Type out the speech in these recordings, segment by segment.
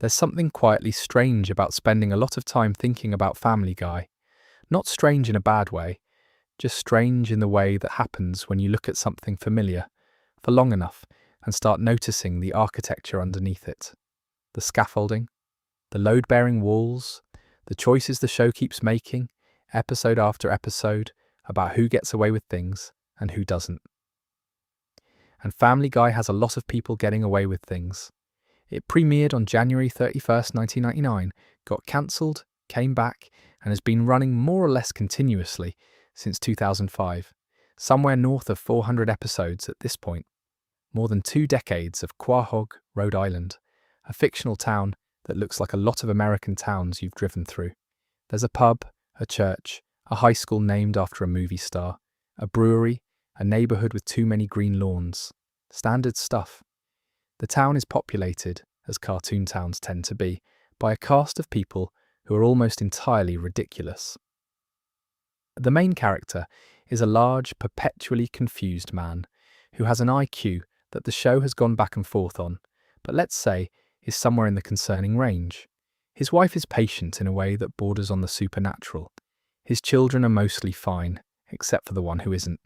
There's something quietly strange about spending a lot of time thinking about Family Guy. Not strange in a bad way, just strange in the way that happens when you look at something familiar for long enough and start noticing the architecture underneath it. The scaffolding, the load-bearing walls, the choices the show keeps making, episode after episode, about who gets away with things and who doesn't. And Family Guy has a lot of people getting away with things. It premiered on January 31st, 1999, got cancelled, came back, and has been running more or less continuously since 2005, somewhere north of 400 episodes at this point. More than 2 decades of Quahog, Rhode Island, a fictional town that looks like a lot of American towns you've driven through. There's a pub, a church, a high school named after a movie star, a brewery, a neighbourhood with too many green lawns. Standard stuff. The town is populated, as cartoon towns tend to be, by a cast of people who are almost entirely ridiculous. The main character is a large, perpetually confused man who has an IQ that the show has gone back and forth on, but let's say is somewhere in the concerning range. His wife is patient in a way that borders on the supernatural. His children are mostly fine, except for the one who isn't.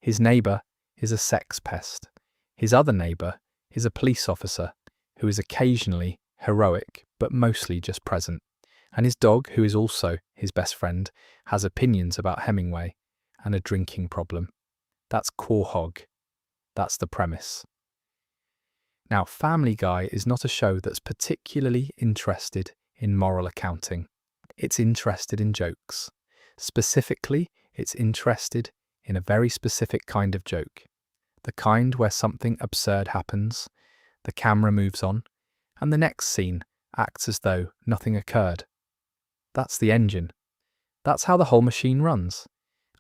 His neighbour is a sex pest. His other neighbour is a police officer who is occasionally heroic, but mostly just present. And his dog, who is also his best friend, has opinions about Hemingway and a drinking problem. That's Quahog. That's the premise. Now, Family Guy is not a show that's particularly interested in moral accounting. It's interested in jokes. Specifically, it's interested in a very specific kind of joke. The kind where something absurd happens, the camera moves on, and the next scene acts as though nothing occurred. That's the engine. That's how the whole machine runs.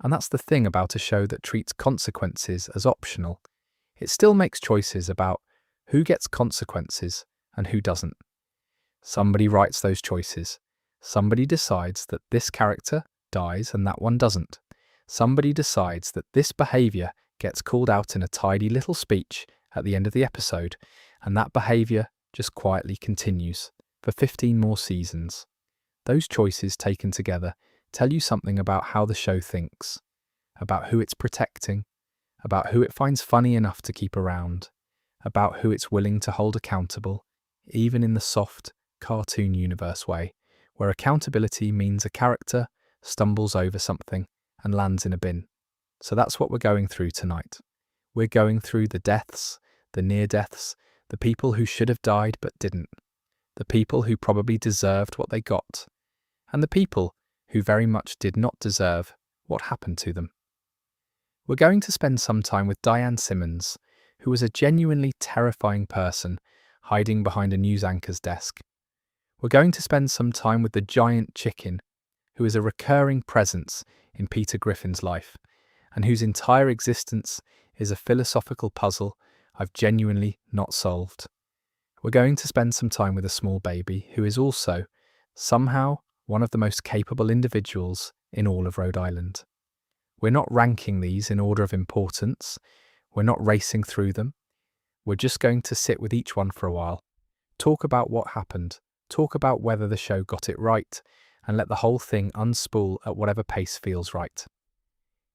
And that's the thing about a show that treats consequences as optional. It still makes choices about who gets consequences and who doesn't. Somebody writes those choices. Somebody decides that this character dies and that one doesn't. Somebody decides that this behaviour gets called out in a tidy little speech at the end of the episode, and that behaviour just quietly continues for 15 more seasons. Those choices taken together tell you something about how the show thinks, about who it's protecting, about who it finds funny enough to keep around, about who it's willing to hold accountable, even in the soft, cartoon universe way, where accountability means a character stumbles over something and lands in a bin. So that's what we're going through tonight. We're going through the deaths, the near-deaths, the people who should have died but didn't, the people who probably deserved what they got, and the people who very much did not deserve what happened to them. We're going to spend some time with Diane Simmons, who was a genuinely terrifying person hiding behind a news anchor's desk. We're going to spend some time with the giant chicken, who is a recurring presence in Peter Griffin's life, and whose entire existence is a philosophical puzzle I've genuinely not solved. We're going to spend some time with a small baby who is also, somehow, one of the most capable individuals in all of Rhode Island. We're not ranking these in order of importance. We're not racing through them. We're just going to sit with each one for a while, talk about what happened, talk about whether the show got it right, and let the whole thing unspool at whatever pace feels right.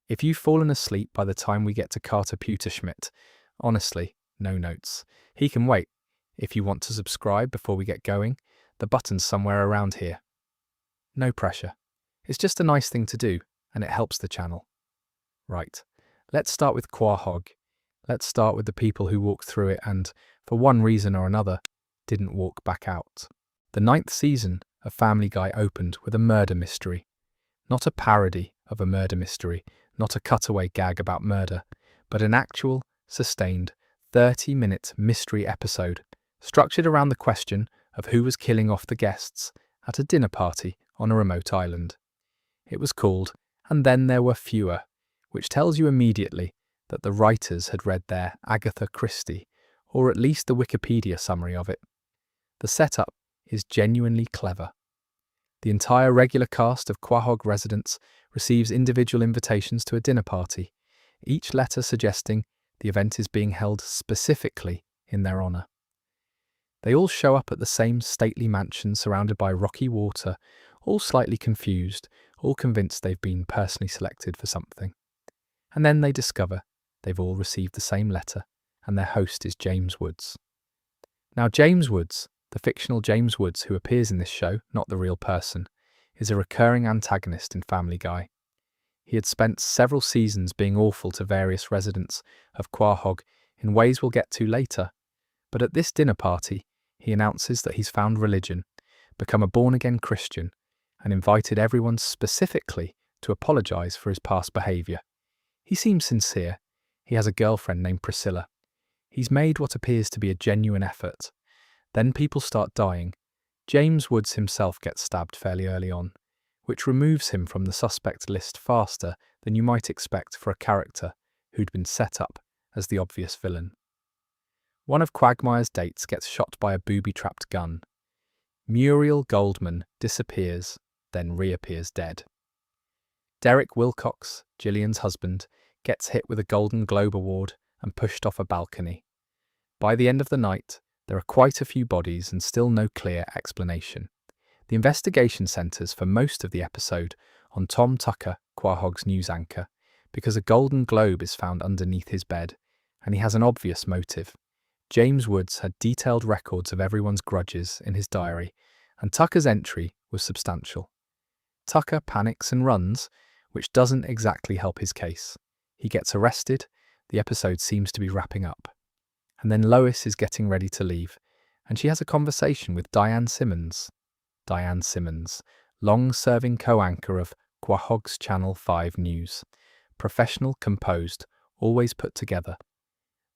If you've fallen asleep by the time we get to Carter Pewterschmidt, honestly, no notes. He can wait. If you want to subscribe before we get going, the button's somewhere around here. No pressure. It's just a nice thing to do, and it helps the channel. Right, let's start with Quahog. Let's start with the people who walked through it and, for one reason or another, didn't walk back out. The 9th season of Family Guy opened with a murder mystery. Not a parody of a murder mystery, not a cutaway gag about murder, but an actual, sustained, 30-minute mystery episode structured around the question of who was killing off the guests at a dinner party on a remote island. It was called And Then There Were Fewer, which tells you immediately that the writers had read their Agatha Christie, or at least the Wikipedia summary of it. The setup is genuinely clever. The entire regular cast of Quahog residents receives individual invitations to a dinner party, each letter suggesting the event is being held specifically in their honour. They all show up at the same stately mansion surrounded by rocky water, all slightly confused, all convinced they've been personally selected for something. And then they discover they've all received the same letter, and their host is James Woods. Now, James Woods, the fictional James Woods who appears in this show, not the real person, is a recurring antagonist in Family Guy. He had spent several seasons being awful to various residents of Quahog in ways we'll get to later, but at this dinner party, he announces that he's found religion, become a born-again Christian, and invited everyone specifically to apologise for his past behaviour. He seems sincere. He has a girlfriend named Priscilla. He's made what appears to be a genuine effort. Then people start dying. James Woods himself gets stabbed fairly early on, which removes him from the suspect list faster than you might expect for a character who'd been set up as the obvious villain. One of Quagmire's dates gets shot by a booby-trapped gun. Muriel Goldman disappears, then reappears dead. Derek Wilcox, Gillian's husband, gets hit with a Golden Globe Award and pushed off a balcony. By the end of the night, there are quite a few bodies and still no clear explanation. The investigation centres for most of the episode on Tom Tucker, Quahog's news anchor, because a Golden Globe is found underneath his bed, and he has an obvious motive. James Woods had detailed records of everyone's grudges in his diary, and Tucker's entry was substantial. Tucker panics and runs, which doesn't exactly help his case. He gets arrested, the episode seems to be wrapping up. And then Lois is getting ready to leave, and she has a conversation with Diane Simmons. Diane Simmons, long-serving co-anchor of Quahog's Channel 5 News. Professional, composed, always put together.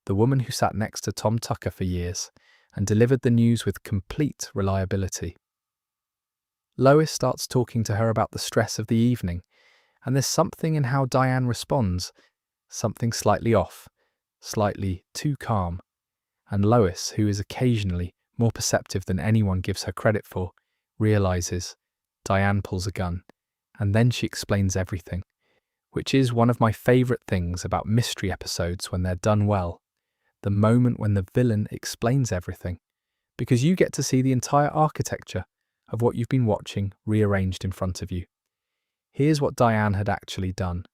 The woman who sat next to Tom Tucker for years and delivered the news with complete reliability. Lois starts talking to her about the stress of the evening, and there's something in how Diane responds, something slightly off, slightly too calm. And Lois, who is occasionally more perceptive than anyone gives her credit for, realises Diane pulls a gun, and then she explains everything, which is one of my favourite things about mystery episodes when they're done well. The moment when the villain explains everything, because you get to see the entire architecture of what you've been watching rearranged in front of you. Here's what Diane had actually done.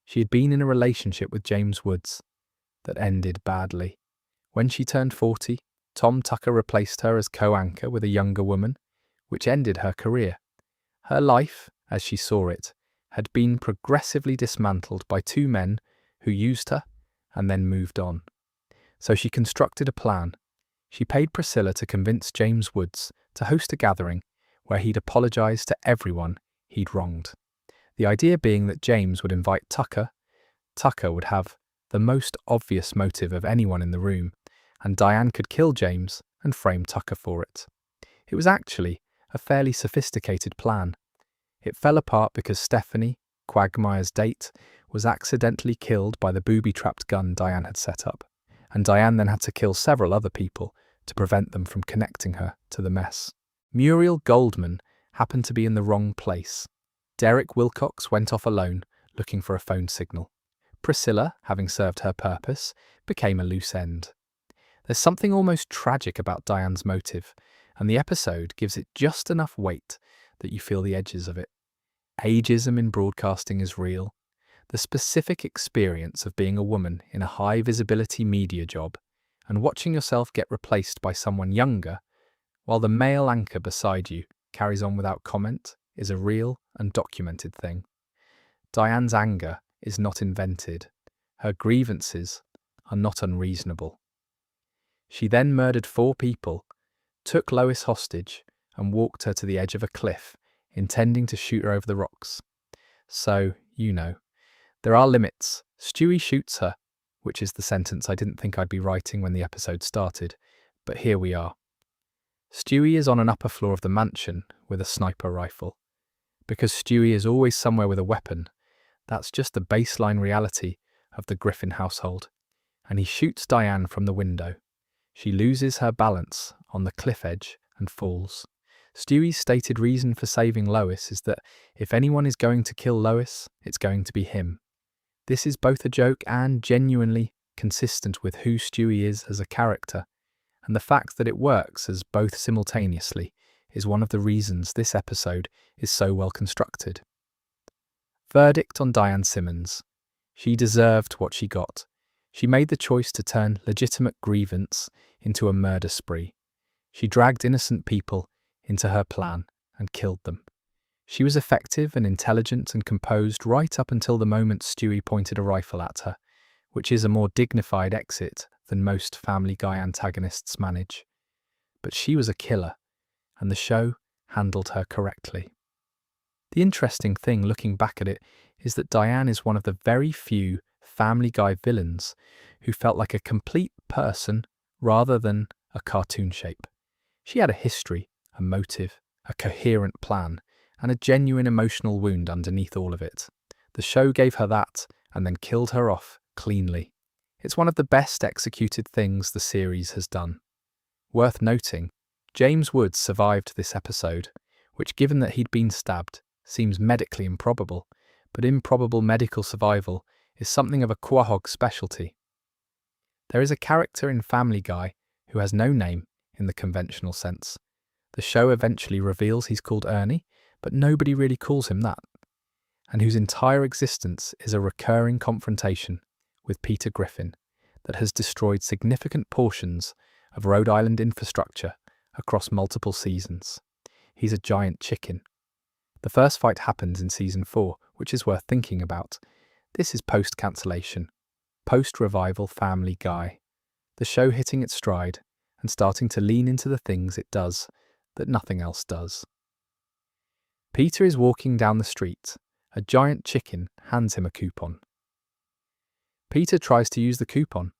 She had been in a relationship with James Woods that ended badly. When she turned 40, Tom Tucker replaced her as co-anchor with a younger woman, which ended her career. Her life, as she saw it, had been progressively dismantled by two men who used her and then moved on. So she constructed a plan. She paid Priscilla to convince James Woods to host a gathering where he'd apologise to everyone he'd wronged. The idea being that James would invite Tucker. Tucker would have the most obvious motive of anyone in the room, and Diane could kill James and frame Tucker for it. It was actually a fairly sophisticated plan. It fell apart because Stephanie, Quagmire's date, was accidentally killed by the booby-trapped gun Diane had set up, and Diane then had to kill several other people to prevent them from connecting her to the mess. Muriel Goldman happened to be in the wrong place. Derek Wilcox went off alone, looking for a phone signal. Priscilla, having served her purpose, became a loose end. There's something almost tragic about Diane's motive, and the episode gives it just enough weight that you feel the edges of it. Ageism in broadcasting is real. The specific experience of being a woman in a high-visibility media job and watching yourself get replaced by someone younger, while the male anchor beside you carries on without comment, is a real and documented thing. Diane's anger is not invented. Her grievances are not unreasonable. She then murdered 4 people, took Lois hostage, and walked her to the edge of a cliff, intending to shoot her over the rocks. So, there are limits. Stewie shoots her, which is the sentence I didn't think I'd be writing when the episode started, but here we are. Stewie is on an upper floor of the mansion with a sniper rifle. Because Stewie is always somewhere with a weapon, that's just the baseline reality of the Griffin household, and he shoots Diane from the window. She loses her balance on the cliff edge and falls. Stewie's stated reason for saving Lois is that if anyone is going to kill Lois, it's going to be him. This is both a joke and genuinely consistent with who Stewie is as a character, and the fact that it works as both simultaneously is one of the reasons this episode is so well constructed. Verdict on Diane Simmons. She deserved what she got. She made the choice to turn legitimate grievance into a murder spree. She dragged innocent people into her plan and killed them. She was effective and intelligent and composed right up until the moment Stewie pointed a rifle at her, which is a more dignified exit than most Family Guy antagonists manage. But she was a killer, and the show handled her correctly. The interesting thing looking back at it is that Diane is one of the very few Family Guy villains who felt like a complete person rather than a cartoon shape. She had a history, a motive, a coherent plan, and a genuine emotional wound underneath all of it. The show gave her that and then killed her off cleanly. It's one of the best executed things the series has done. Worth noting, James Woods survived this episode, which, given that he'd been stabbed, seems medically improbable, but improbable medical survival is something of a Quahog specialty. There is a character in Family Guy who has no name in the conventional sense. The show eventually reveals he's called Ernie, but nobody really calls him that, and whose entire existence is a recurring confrontation with Peter Griffin that has destroyed significant portions of Rhode Island infrastructure across multiple seasons. He's a giant chicken. The first fight happens in Season 4, which is worth thinking about. This is post-cancellation, post-revival Family Guy. The show hitting its stride and starting to lean into the things it does that nothing else does. Peter is walking down the street. A giant chicken hands him a coupon. Peter tries to use the coupon.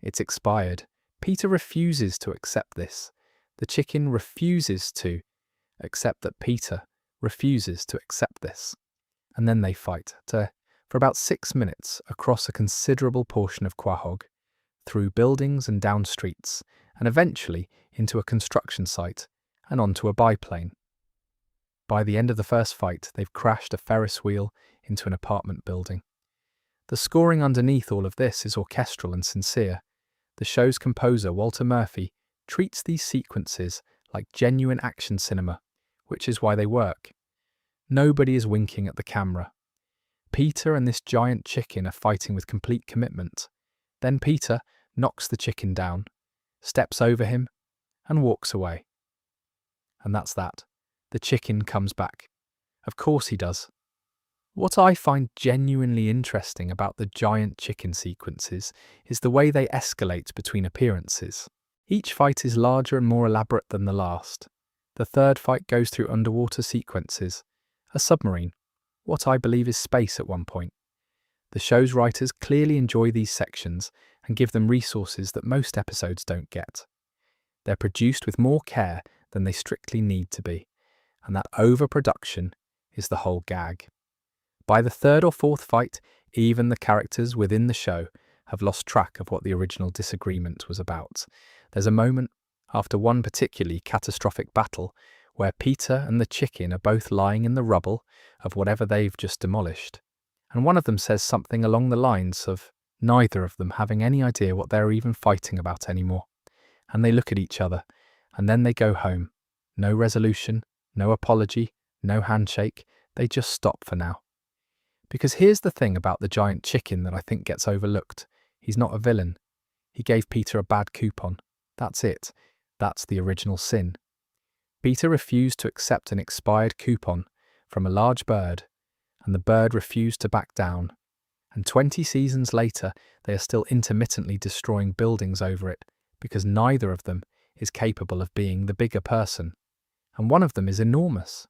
It's expired. Peter refuses to accept this. The chicken refuses to accept that Peter refuses to accept this. And then they fight for about 6 minutes across a considerable portion of Quahog, through buildings and down streets, and eventually into a construction site and onto a biplane. By the end of the first fight, they've crashed a Ferris wheel into an apartment building. The scoring underneath all of this is orchestral and sincere. The show's composer, Walter Murphy, treats these sequences like genuine action cinema, which is why they work. Nobody is winking at the camera. Peter and this giant chicken are fighting with complete commitment. Then Peter knocks the chicken down, steps over him, and walks away. And that's that. The chicken comes back. Of course he does. What I find genuinely interesting about the giant chicken sequences is the way they escalate between appearances. Each fight is larger and more elaborate than the last. The third fight goes through underwater sequences, a submarine, what I believe is space at one point. The show's writers clearly enjoy these sections and give them resources that most episodes don't get. They're produced with more care than they strictly need to be, and that overproduction is the whole gag. By the third or fourth fight, even the characters within the show have lost track of what the original disagreement was about. There's a moment, after one particularly catastrophic battle, where Peter and the chicken are both lying in the rubble of whatever they've just demolished, and one of them says something along the lines of neither of them having any idea what they're even fighting about anymore. And they look at each other, and then they go home. No resolution, no apology, no handshake, they just stop for now. Because here's the thing about the giant chicken that I think gets overlooked. He's not a villain. He gave Peter a bad coupon. That's it. That's the original sin. Peter refused to accept an expired coupon from a large bird, and the bird refused to back down. And 20 seasons later, they are still intermittently destroying buildings over it, because neither of them is capable of being the bigger person. And one of them is enormous.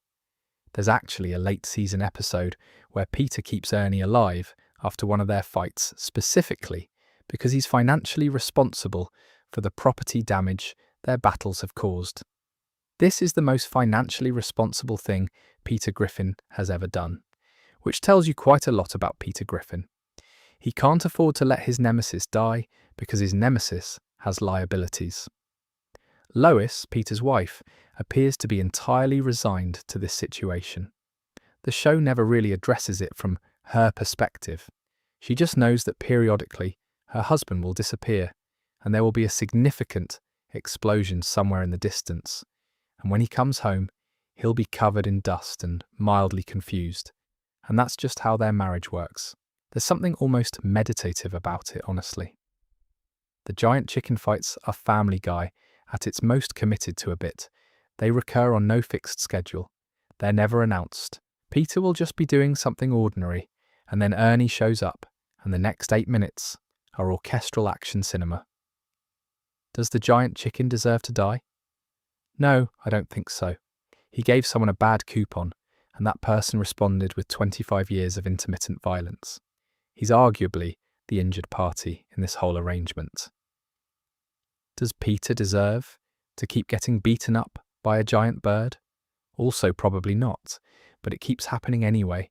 There's actually a late season episode where Peter keeps Ernie alive after one of their fights, specifically because he's financially responsible for the property damage their battles have caused. This is the most financially responsible thing Peter Griffin has ever done, which tells you quite a lot about Peter Griffin. He can't afford to let his nemesis die because his nemesis has liabilities. Lois, Peter's wife, appears to be entirely resigned to this situation. The show never really addresses it from her perspective. She just knows that periodically her husband will disappear, and there will be a significant explosions somewhere in the distance, and when he comes home, he'll be covered in dust and mildly confused. And that's just how their marriage works. There's something almost meditative about it, honestly. The giant chicken fights are Family Guy at its most committed to a bit. They recur on no fixed schedule. They're never announced. Peter will just be doing something ordinary, and then Ernie shows up, and the next 8 minutes are orchestral action cinema. Does the giant chicken deserve to die? No, I don't think so. He gave someone a bad coupon, and that person responded with 25 years of intermittent violence. He's arguably the injured party in this whole arrangement. Does Peter deserve to keep getting beaten up by a giant bird? Also probably not, but it keeps happening anyway,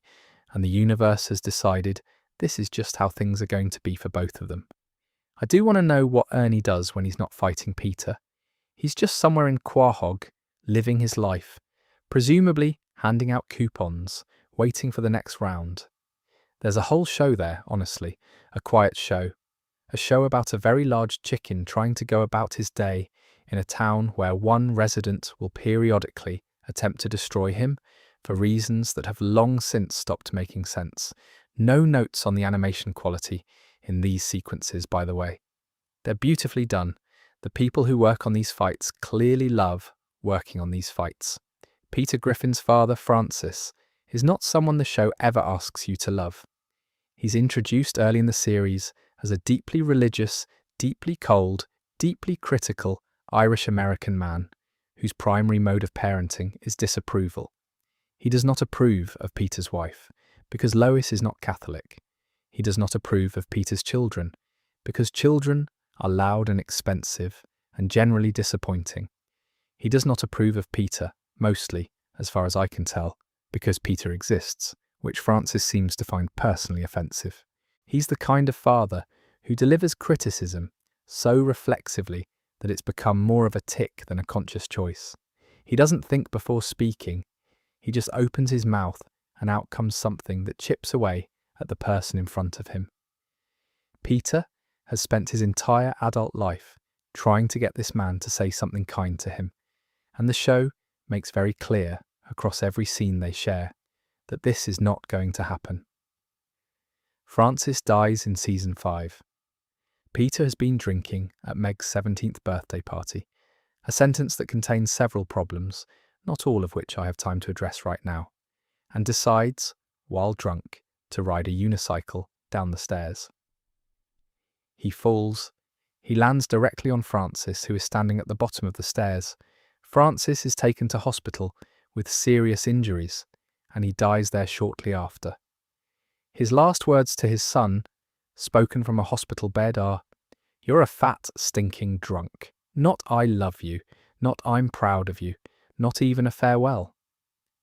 and the universe has decided this is just how things are going to be for both of them. I do want to know what Ernie does when he's not fighting Peter. He's just somewhere in Quahog, living his life, presumably handing out coupons, waiting for the next round. There's a whole show there, honestly, a quiet show. A show about a very large chicken trying to go about his day in a town where one resident will periodically attempt to destroy him for reasons that have long since stopped making sense. No notes on the animation quality in these sequences, by the way. They're beautifully done. The people who work on these fights clearly love working on these fights. Peter Griffin's father, Francis, is not someone the show ever asks you to love. He's introduced early in the series as a deeply religious, deeply cold, deeply critical Irish-American man whose primary mode of parenting is disapproval. He does not approve of Peter's wife because Lois is not Catholic. He does not approve of Peter's children because children are loud and expensive and generally disappointing. He does not approve of Peter, mostly, as far as I can tell, because Peter exists, which Francis seems to find personally offensive. He's the kind of father who delivers criticism so reflexively that it's become more of a tic than a conscious choice. He doesn't think before speaking. He just opens his mouth and out comes something that chips away at the person in front of him. Peter has spent his entire adult life trying to get this man to say something kind to him, and the show makes very clear across every scene they share that this is not going to happen. Francis dies in season 5. Peter has been drinking at Meg's 17th birthday party, a sentence that contains several problems, not all of which I have time to address right now, and decides, while drunk, to ride a unicycle down the stairs. He falls. He lands directly on Francis, who is standing at the bottom of the stairs. Francis is taken to hospital with serious injuries, and he dies there shortly after. His last words to his son, spoken from a hospital bed, are, "You're a fat, stinking drunk. Not I love you, not I'm proud of you, not even a farewell."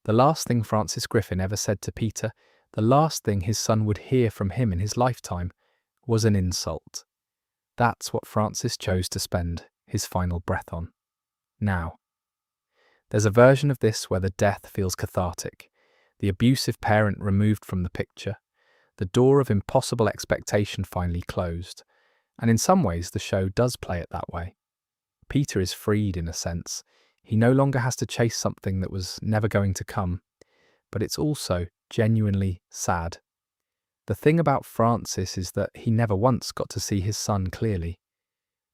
The last thing Francis Griffin ever said to Peter, the last thing his son would hear from him in his lifetime, was an insult. That's what Francis chose to spend his final breath on. Now, there's a version of this where the death feels cathartic, the abusive parent removed from the picture, the door of impossible expectation finally closed, and in some ways the show does play it that way. Peter is freed in a sense. He no longer has to chase something that was never going to come, but it's also genuinely sad. The thing about Francis is that he never once got to see his son clearly.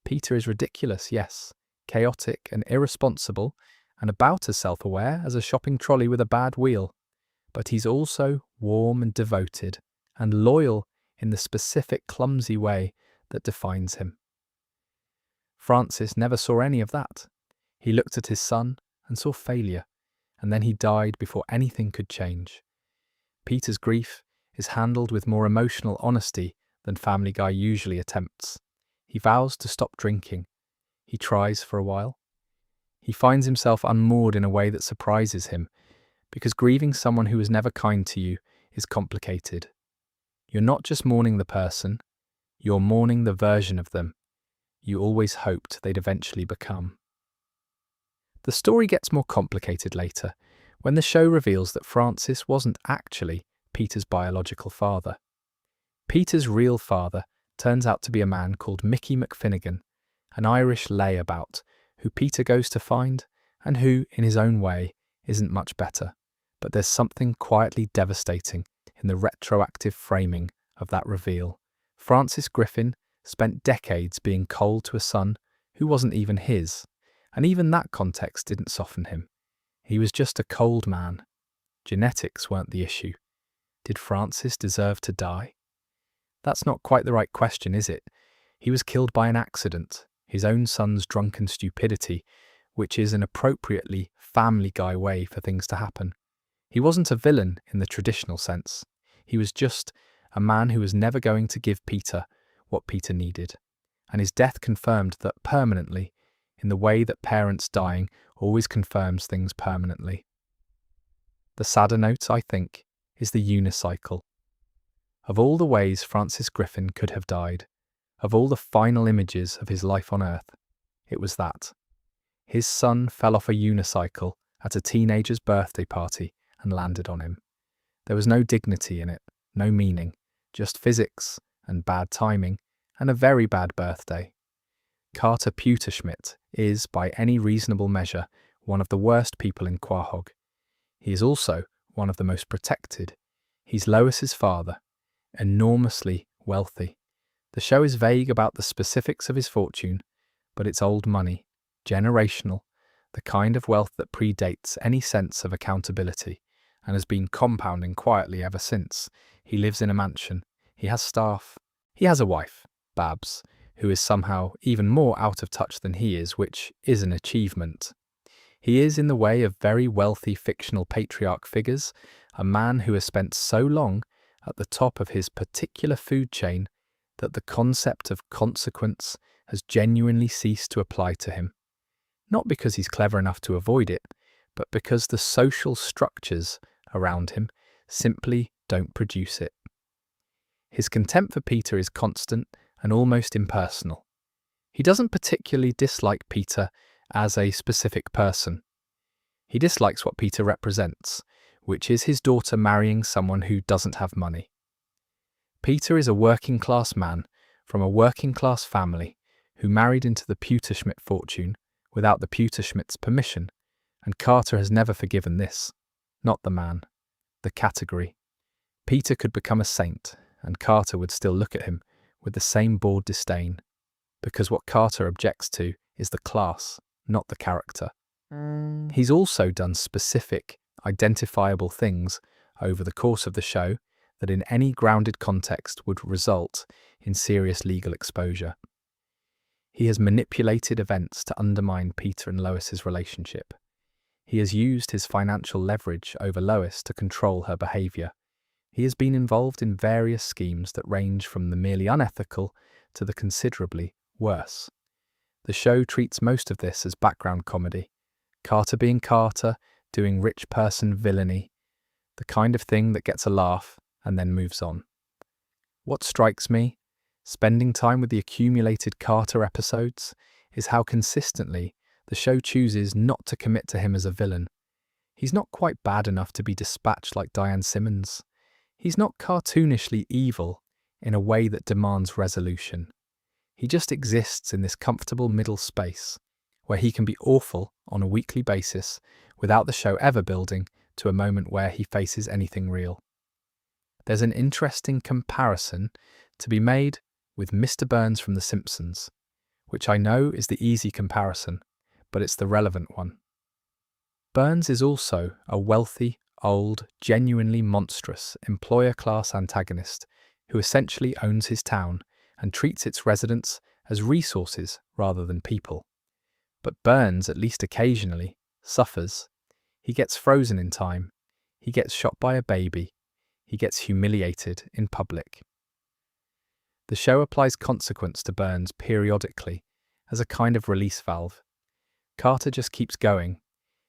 Peter is ridiculous, yes, chaotic and irresponsible, and about as self-aware as a shopping trolley with a bad wheel, but he's also warm and devoted, and loyal in the specific clumsy way that defines him. Francis never saw any of that. He looked at his son and saw failure, and then he died before anything could change. Peter's grief is handled with more emotional honesty than Family Guy usually attempts. He vows to stop drinking. He tries for a while. He finds himself unmoored in a way that surprises him, because grieving someone who was never kind to you is complicated. You're not just mourning the person, you're mourning the version of them you always hoped they'd eventually become. The story gets more complicated later, when the show reveals that Francis wasn't actually Peter's biological father. Peter's real father turns out to be a man called Mickey McFinnigan, an Irish layabout who Peter goes to find, and who, in his own way, isn't much better. But there's something quietly devastating in the retroactive framing of that reveal. Francis Griffin spent decades being cold to a son who wasn't even his, and even that context didn't soften him. He was just a cold man. Genetics weren't the issue. Did Francis deserve to die? That's not quite the right question, is it? He was killed by an accident, his own son's drunken stupidity, which is an appropriately Family Guy way for things to happen. He wasn't a villain in the traditional sense. He was just a man who was never going to give Peter what Peter needed. And his death confirmed that permanently, in the way that parents dying always confirms things permanently. The sadder note, I think, is the unicycle. Of all the ways Francis Griffin could have died, of all the final images of his life on Earth, it was that. His son fell off a unicycle at a teenager's birthday party and landed on him. There was no dignity in it, no meaning, just physics and bad timing and a very bad birthday. Carter Pewterschmidt is, by any reasonable measure, one of the worst people in Quahog. He is also one of the most protected. He's Lois's father, enormously wealthy. The show is vague about the specifics of his fortune, but it's old money, generational, the kind of wealth that predates any sense of accountability and has been compounding quietly ever since. He lives in a mansion. He has staff. He has a wife, Babs, who is somehow even more out of touch than he is, which is an achievement. He is, in the way of very wealthy fictional patriarch figures, a man who has spent so long at the top of his particular food chain that the concept of consequence has genuinely ceased to apply to him. Not because he's clever enough to avoid it, but because the social structures around him simply don't produce it. His contempt for Peter is constant and almost impersonal. He doesn't particularly dislike Peter as a specific person. He dislikes what Peter represents, which is his daughter marrying someone who doesn't have money. Peter is a working-class man from a working-class family who married into the Pewterschmidt fortune without the Pewterschmidt's permission, and Carter has never forgiven this. Not the man, the category. Peter could become a saint, and Carter would still look at him with the same bored disdain, because what Carter objects to is the class, not the character. He's also done specific, identifiable things over the course of the show that in any grounded context would result in serious legal exposure. He has manipulated events to undermine Peter and Lois's relationship. He has used his financial leverage over Lois to control her behaviour. He has been involved in various schemes that range from the merely unethical to the considerably worse. The show treats most of this as background comedy, Carter being Carter, doing rich person villainy, the kind of thing that gets a laugh and then moves on. What strikes me, spending time with the accumulated Carter episodes, is how consistently the show chooses not to commit to him as a villain. He's not quite bad enough to be dispatched like Diane Simmons. He's not cartoonishly evil in a way that demands resolution. He just exists in this comfortable middle space, where he can be awful on a weekly basis without the show ever building to a moment where he faces anything real. There's an interesting comparison to be made with Mr. Burns from The Simpsons, which I know is the easy comparison, but it's the relevant one. Burns is also a wealthy, old, genuinely monstrous employer-class antagonist who essentially owns his town and treats its residents as resources rather than people. But Burns, at least occasionally, suffers. He gets frozen in time. He gets shot by a baby. He gets humiliated in public. The show applies consequence to Burns periodically as a kind of release valve. Carter just keeps going.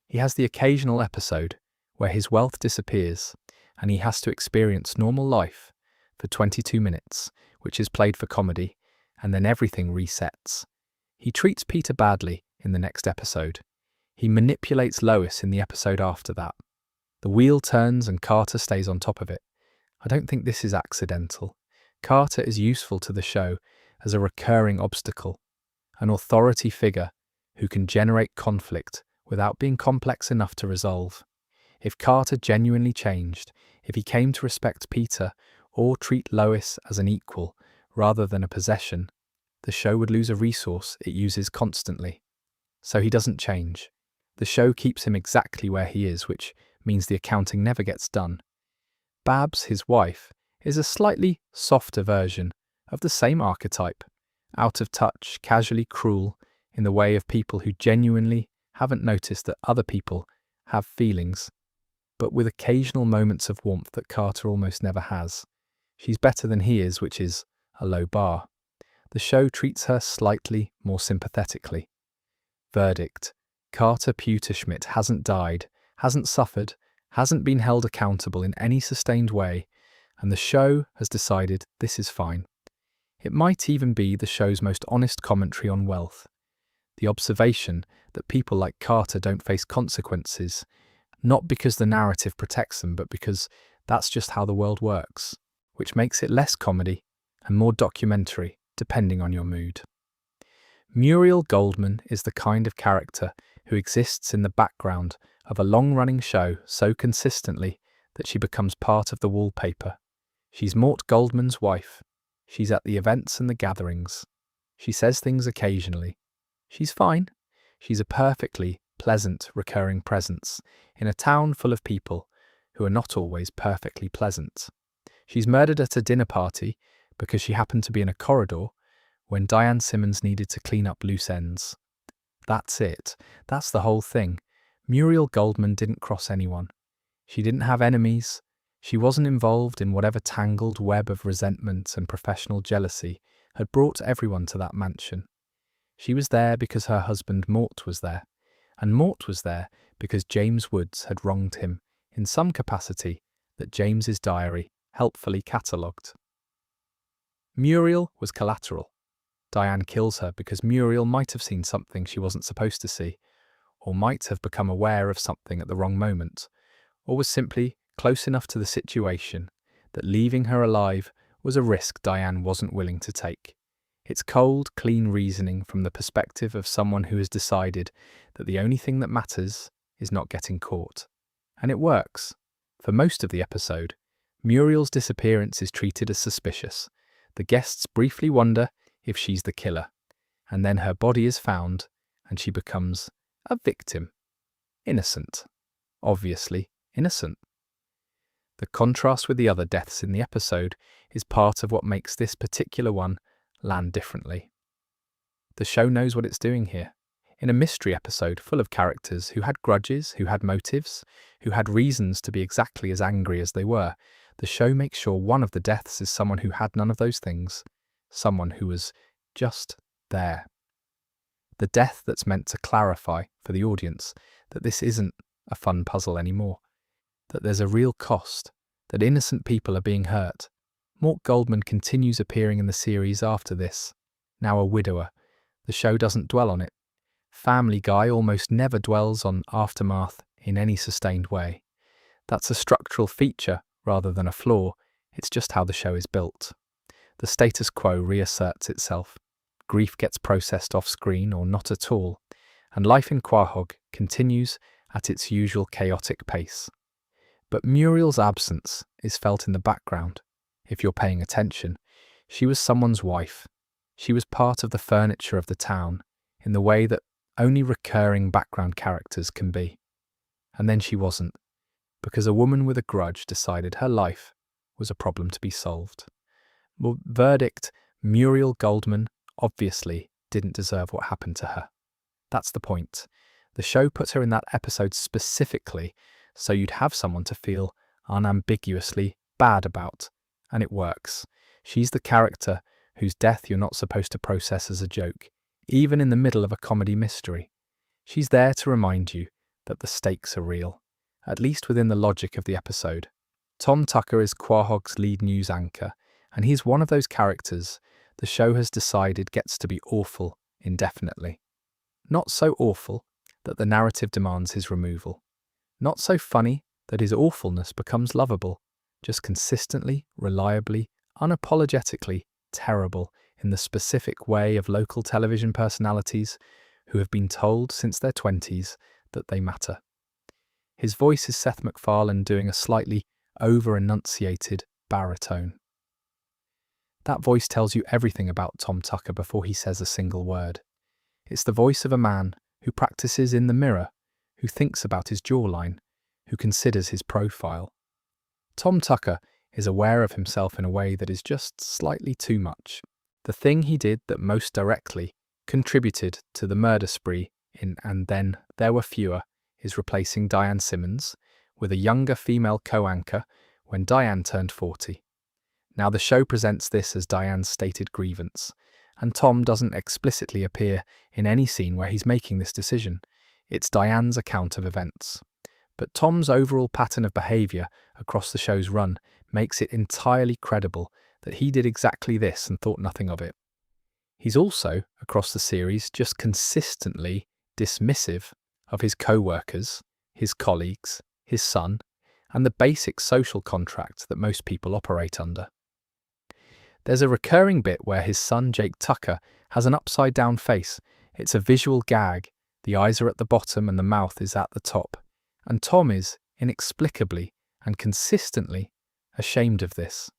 He has the occasional episode where his wealth disappears and he has to experience normal life for 22 minutes, which is played for comedy, and then everything resets. He treats Peter badly in the next episode. He manipulates Lois in the episode after that. The wheel turns and Carter stays on top of it. I don't think this is accidental. Carter is useful to the show as a recurring obstacle, an authority figure who can generate conflict without being complex enough to resolve. If Carter genuinely changed, if he came to respect Peter or treat Lois as an equal rather than a possession, the show would lose a resource it uses constantly. So he doesn't change. The show keeps him exactly where he is, which means the accounting never gets done. Babs, his wife, is a slightly softer version of the same archetype, out of touch, casually cruel, in the way of people who genuinely haven't noticed that other people have feelings, but with occasional moments of warmth that Carter almost never has. She's better than he is, which is a low bar. The show treats her slightly more sympathetically. Verdict: Carter Pewterschmidt hasn't died, hasn't suffered, hasn't been held accountable in any sustained way, and the show has decided this is fine. It might even be the show's most honest commentary on wealth. The observation that people like Carter don't face consequences, not because the narrative protects them, but because that's just how the world works, which makes it less comedy and more documentary, depending on your mood. Muriel Goldman is the kind of character who exists in the background of a long-running show so consistently that she becomes part of the wallpaper. She's Mort Goldman's wife. She's at the events and the gatherings. She says things occasionally. She's fine. She's a perfectly pleasant recurring presence in a town full of people who are not always perfectly pleasant. She's murdered at a dinner party because she happened to be in a corridor when Diane Simmons needed to clean up loose ends. That's it. That's the whole thing. Muriel Goldman didn't cross anyone. She didn't have enemies. She wasn't involved in whatever tangled web of resentment and professional jealousy had brought everyone to that mansion. She was there because her husband Mort was there, and Mort was there because James Woods had wronged him in some capacity that James's diary helpfully catalogued. Muriel was collateral. Diane kills her because Muriel might have seen something she wasn't supposed to see, or might have become aware of something at the wrong moment, or was simply close enough to the situation that leaving her alive was a risk Diane wasn't willing to take. It's cold, clean reasoning from the perspective of someone who has decided that the only thing that matters is not getting caught. And it works. For most of the episode, Muriel's disappearance is treated as suspicious. The guests briefly wonder if she's the killer, and then her body is found, and she becomes a victim. Innocent. Obviously innocent. The contrast with the other deaths in the episode is part of what makes this particular one land differently. The show knows what it's doing here. In a mystery episode full of characters who had grudges, who had motives, who had reasons to be exactly as angry as they were, the show makes sure one of the deaths is someone who had none of those things, someone who was just there. The death that's meant to clarify for the audience that this isn't a fun puzzle anymore, that there's a real cost, that innocent people are being hurt. Mort Goldman continues appearing in the series after this. Now a widower, the show doesn't dwell on it. Family Guy almost never dwells on aftermath in any sustained way. That's a structural feature rather than a flaw. It's just how the show is built. The status quo reasserts itself. Grief gets processed off-screen or not at all, and life in Quahog continues at its usual chaotic pace. But Muriel's absence is felt in the background. If you're paying attention, she was someone's wife. She was part of the furniture of the town in the way that only recurring background characters can be. And then she wasn't, because a woman with a grudge decided her life was a problem to be solved. Well, verdict: Muriel Goldman obviously didn't deserve what happened to her. That's the point. The show puts her in that episode specifically so you'd have someone to feel unambiguously bad about. And it works. She's the character whose death you're not supposed to process as a joke, even in the middle of a comedy mystery. She's there to remind you that the stakes are real, at least within the logic of the episode. Tom Tucker is Quahog's lead news anchor, and he's one of those characters the show has decided gets to be awful indefinitely. Not so awful that the narrative demands his removal. Not so funny that his awfulness becomes lovable, just consistently, reliably, unapologetically terrible in the specific way of local television personalities who have been told since their 20s that they matter. His voice is Seth MacFarlane doing a slightly over-enunciated baritone. That voice tells you everything about Tom Tucker before he says a single word. It's the voice of a man who practices in the mirror, who thinks about his jawline, who considers his profile. Tom Tucker is aware of himself in a way that is just slightly too much. The thing he did that most directly contributed to the murder spree in And Then There Were Fewer is replacing Diane Simmons with a younger female co-anchor when Diane turned 40. Now the show presents this as Diane's stated grievance, and Tom doesn't explicitly appear in any scene where he's making this decision. It's Diane's account of events. But Tom's overall pattern of behaviour across the show's run makes it entirely credible that he did exactly this and thought nothing of it. He's also, across the series, just consistently dismissive of his co-workers, his colleagues, his son, and the basic social contract that most people operate under. There's a recurring bit where his son, Jake Tucker, has an upside-down face. It's a visual gag. The eyes are at the bottom and the mouth is at the top. And Tom is, inexplicably and consistently, ashamed of this.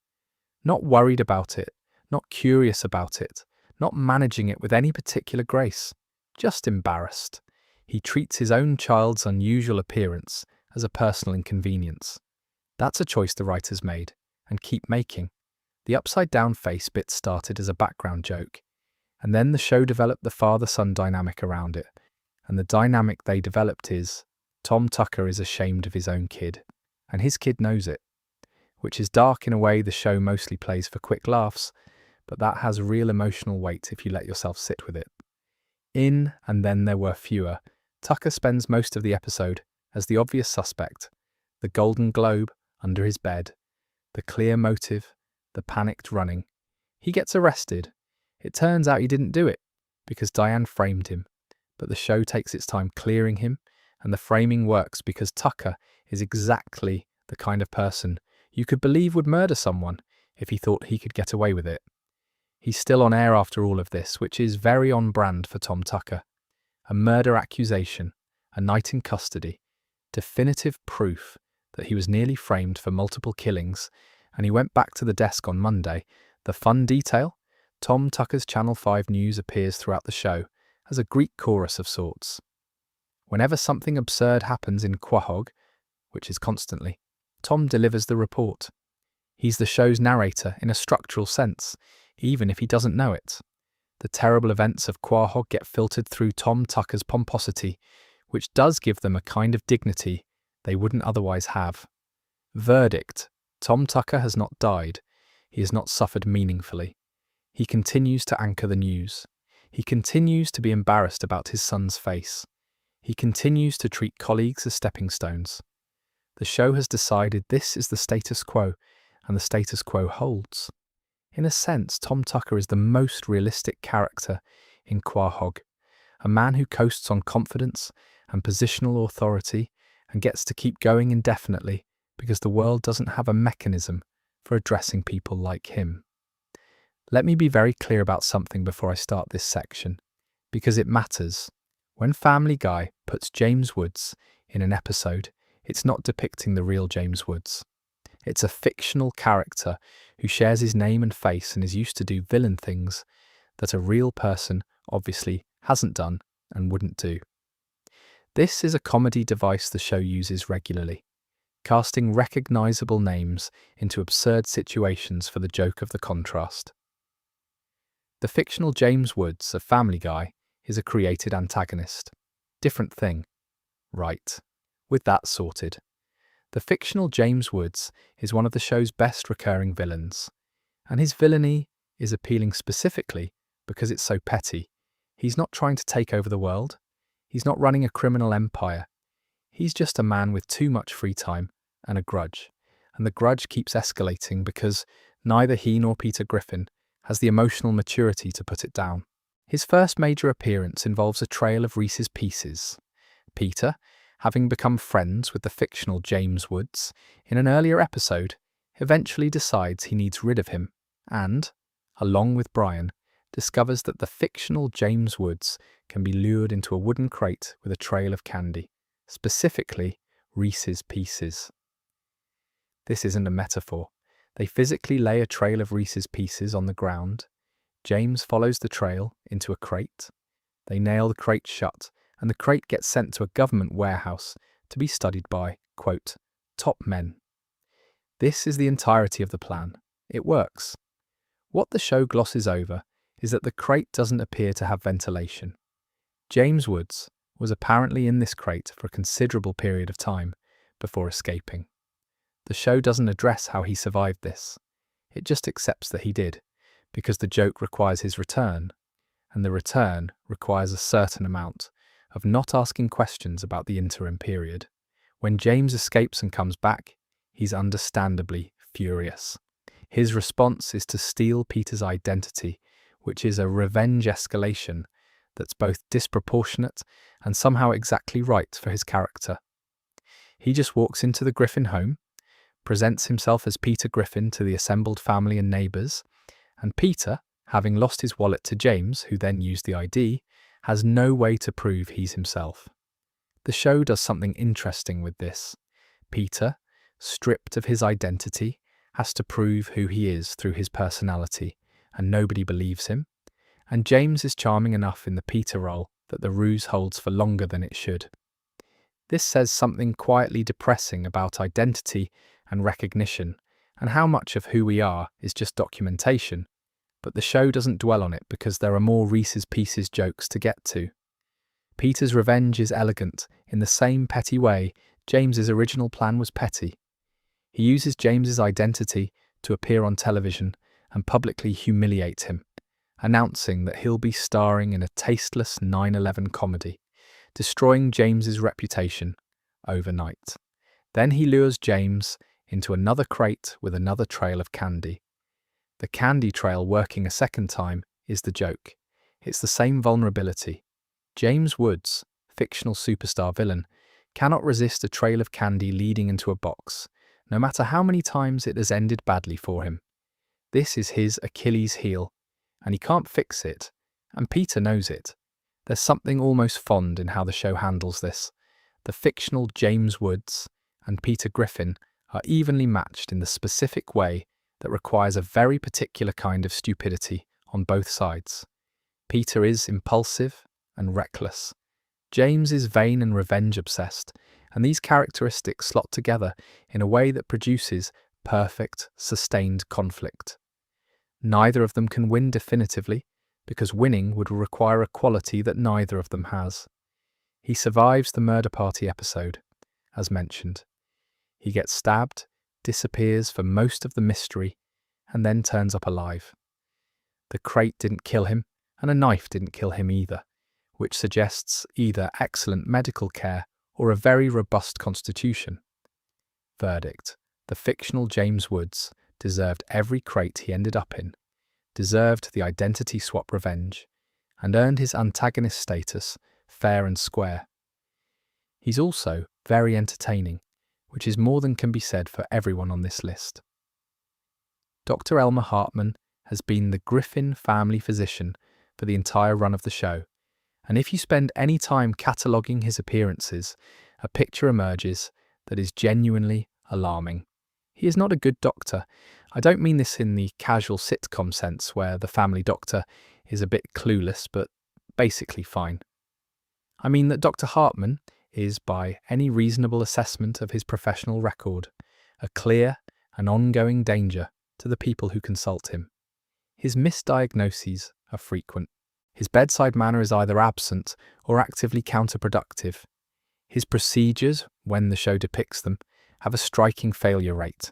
Not worried about it, not curious about it, not managing it with any particular grace. Just embarrassed. He treats his own child's unusual appearance as a personal inconvenience. That's a choice the writers made, and keep making. The upside-down face bit started as a background joke, and then the show developed the father-son dynamic around it, and the dynamic they developed is Tom Tucker is ashamed of his own kid, and his kid knows it, which is dark in a way the show mostly plays for quick laughs, but that has real emotional weight if you let yourself sit with it. In And Then There Were Fewer, Tucker spends most of the episode as the obvious suspect, the golden globe under his bed, the clear motive, the panicked running. He gets arrested. It turns out he didn't do it, because Diane framed him, but the show takes its time clearing him, and the framing works because Tucker is exactly the kind of person you could believe would murder someone if he thought he could get away with it. He's still on air after all of this, which is very on brand for Tom Tucker. A murder accusation, a night in custody, definitive proof that he was nearly framed for multiple killings, and he went back to the desk on Monday. The fun detail? Tom Tucker's Channel 5 news appears throughout the show as a Greek chorus of sorts. Whenever something absurd happens in Quahog, which is constantly, Tom delivers the report. He's the show's narrator in a structural sense, even if he doesn't know it. The terrible events of Quahog get filtered through Tom Tucker's pomposity, which does give them a kind of dignity they wouldn't otherwise have. Verdict: Tom Tucker has not died. He has not suffered meaningfully. He continues to anchor the news. He continues to be embarrassed about his son's face. He continues to treat colleagues as stepping stones. The show has decided this is the status quo, and the status quo holds. In a sense, Tom Tucker is the most realistic character in Quahog, a man who coasts on confidence and positional authority and gets to keep going indefinitely because the world doesn't have a mechanism for addressing people like him. Let me be very clear about something before I start this section, because it matters. When Family Guy puts James Woods in an episode, it's not depicting the real James Woods. It's a fictional character who shares his name and face and is used to do villain things that a real person obviously hasn't done and wouldn't do. This is a comedy device the show uses regularly, casting recognizable names into absurd situations for the joke of the contrast. The fictional James Woods of Family Guy is a created antagonist. Different thing. Right. With that sorted. The fictional James Woods is one of the show's best recurring villains, and his villainy is appealing specifically because it's so petty. He's not trying to take over the world. He's not running a criminal empire. He's just a man with too much free time and a grudge, and the grudge keeps escalating because neither he nor Peter Griffin has the emotional maturity to put it down. His first major appearance involves a trail of Reese's Pieces. Peter, having become friends with the fictional James Woods in an earlier episode, eventually decides he needs rid of him and, along with Brian, discovers that the fictional James Woods can be lured into a wooden crate with a trail of candy, specifically Reese's Pieces. This isn't a metaphor. They physically lay a trail of Reese's Pieces on the ground. James follows the trail into a crate. They nail the crate shut, and the crate gets sent to a government warehouse to be studied by, quote, top men. This is the entirety of the plan. It works. What the show glosses over is that the crate doesn't appear to have ventilation. James Woods was apparently in this crate for a considerable period of time before escaping. The show doesn't address how he survived this. It just accepts that he did, because the joke requires his return, and the return requires a certain amount of not asking questions about the interim period. When James escapes and comes back, he's understandably furious. His response is to steal Peter's identity, which is a revenge escalation that's both disproportionate and somehow exactly right for his character. He just walks into the Griffin home, presents himself as Peter Griffin to the assembled family and neighbours, and Peter, having lost his wallet to James, who then used the ID, has no way to prove he's himself. The show does something interesting with this. Peter, stripped of his identity, has to prove who he is through his personality, and nobody believes him. And James is charming enough in the Peter role that the ruse holds for longer than it should. This says something quietly depressing about identity and recognition, and how much of who we are is just documentation, but the show doesn't dwell on it because there are more Reese's Pieces jokes to get to. Peter's revenge is elegant in the same petty way James's original plan was petty. He uses James's identity to appear on television and publicly humiliate him, announcing that he'll be starring in a tasteless 9/11 comedy, destroying James's reputation overnight. Then he lures James into another crate with another trail of candy. The candy trail working a second time is the joke. It's the same vulnerability. James Woods, fictional superstar villain, cannot resist a trail of candy leading into a box, no matter how many times it has ended badly for him. This is his Achilles heel, and he can't fix it, and Peter knows it. There's something almost fond in how the show handles this. The fictional James Woods and Peter Griffin are evenly matched in the specific way that requires a very particular kind of stupidity on both sides. Peter is impulsive and reckless. James is vain and revenge-obsessed, and these characteristics slot together in a way that produces perfect, sustained conflict. Neither of them can win definitively, because winning would require a quality that neither of them has. He survives the murder party episode, as mentioned. He gets stabbed, disappears for most of the mystery, and then turns up alive. The crate didn't kill him, and a knife didn't kill him either, which suggests either excellent medical care or a very robust constitution. Verdict: the fictional James Woods deserved every crate he ended up in, deserved the identity swap revenge, and earned his antagonist status fair and square. He's also very entertaining, which is more than can be said for everyone on this list. Dr. Elmer Hartman has been the Griffin family physician for the entire run of the show, and if you spend any time cataloguing his appearances, a picture emerges that is genuinely alarming. He is not a good doctor. I don't mean this in the casual sitcom sense where the family doctor is a bit clueless but basically fine. I mean that Dr. Hartman is, by any reasonable assessment of his professional record, a clear and ongoing danger to the people who consult him. His misdiagnoses are frequent. His bedside manner is either absent or actively counterproductive. His procedures, when the show depicts them, have a striking failure rate.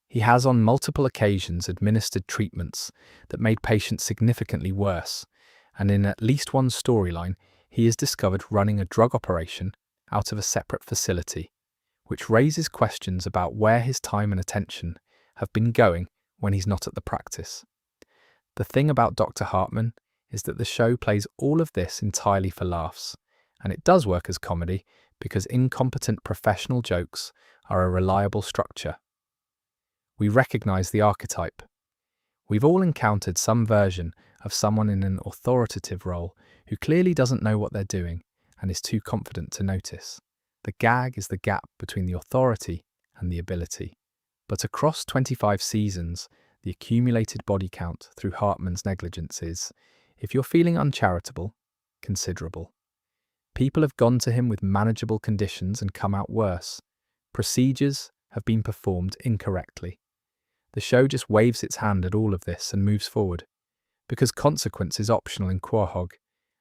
He has on multiple occasions administered treatments that made patients significantly worse, and in at least one storyline, he is discovered running a drug operation out of a separate facility, which raises questions about where his time and attention have been going when he's not at the practice. The thing about Dr. Hartman is that the show plays all of this entirely for laughs, and it does work as comedy because incompetent professional jokes are a reliable structure. We recognise the archetype. We've all encountered some version of someone in an authoritative role who clearly doesn't know what they're doing and is too confident to notice. The gag is the gap between the authority and the ability. But across 25 seasons, the accumulated body count through Hartman's negligence is, if you're feeling uncharitable, considerable. People have gone to him with manageable conditions and come out worse. Procedures have been performed incorrectly. The show just waves its hand at all of this and moves forward, because consequence is optional in Quahog,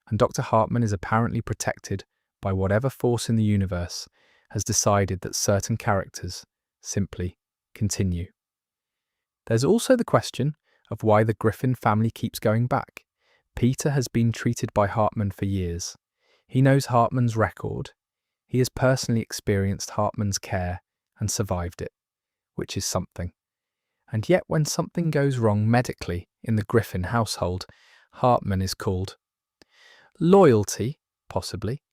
and Dr. Hartman is apparently protected by whatever force in the universe has decided that certain characters simply continue. There's also the question of why the Griffin family keeps going back. Peter has been treated by Hartman for years. He knows Hartman's record. He has personally experienced Hartman's care and survived it, which is something. And yet when something goes wrong medically in the Griffin household, Hartman is called. Loyalty, possibly,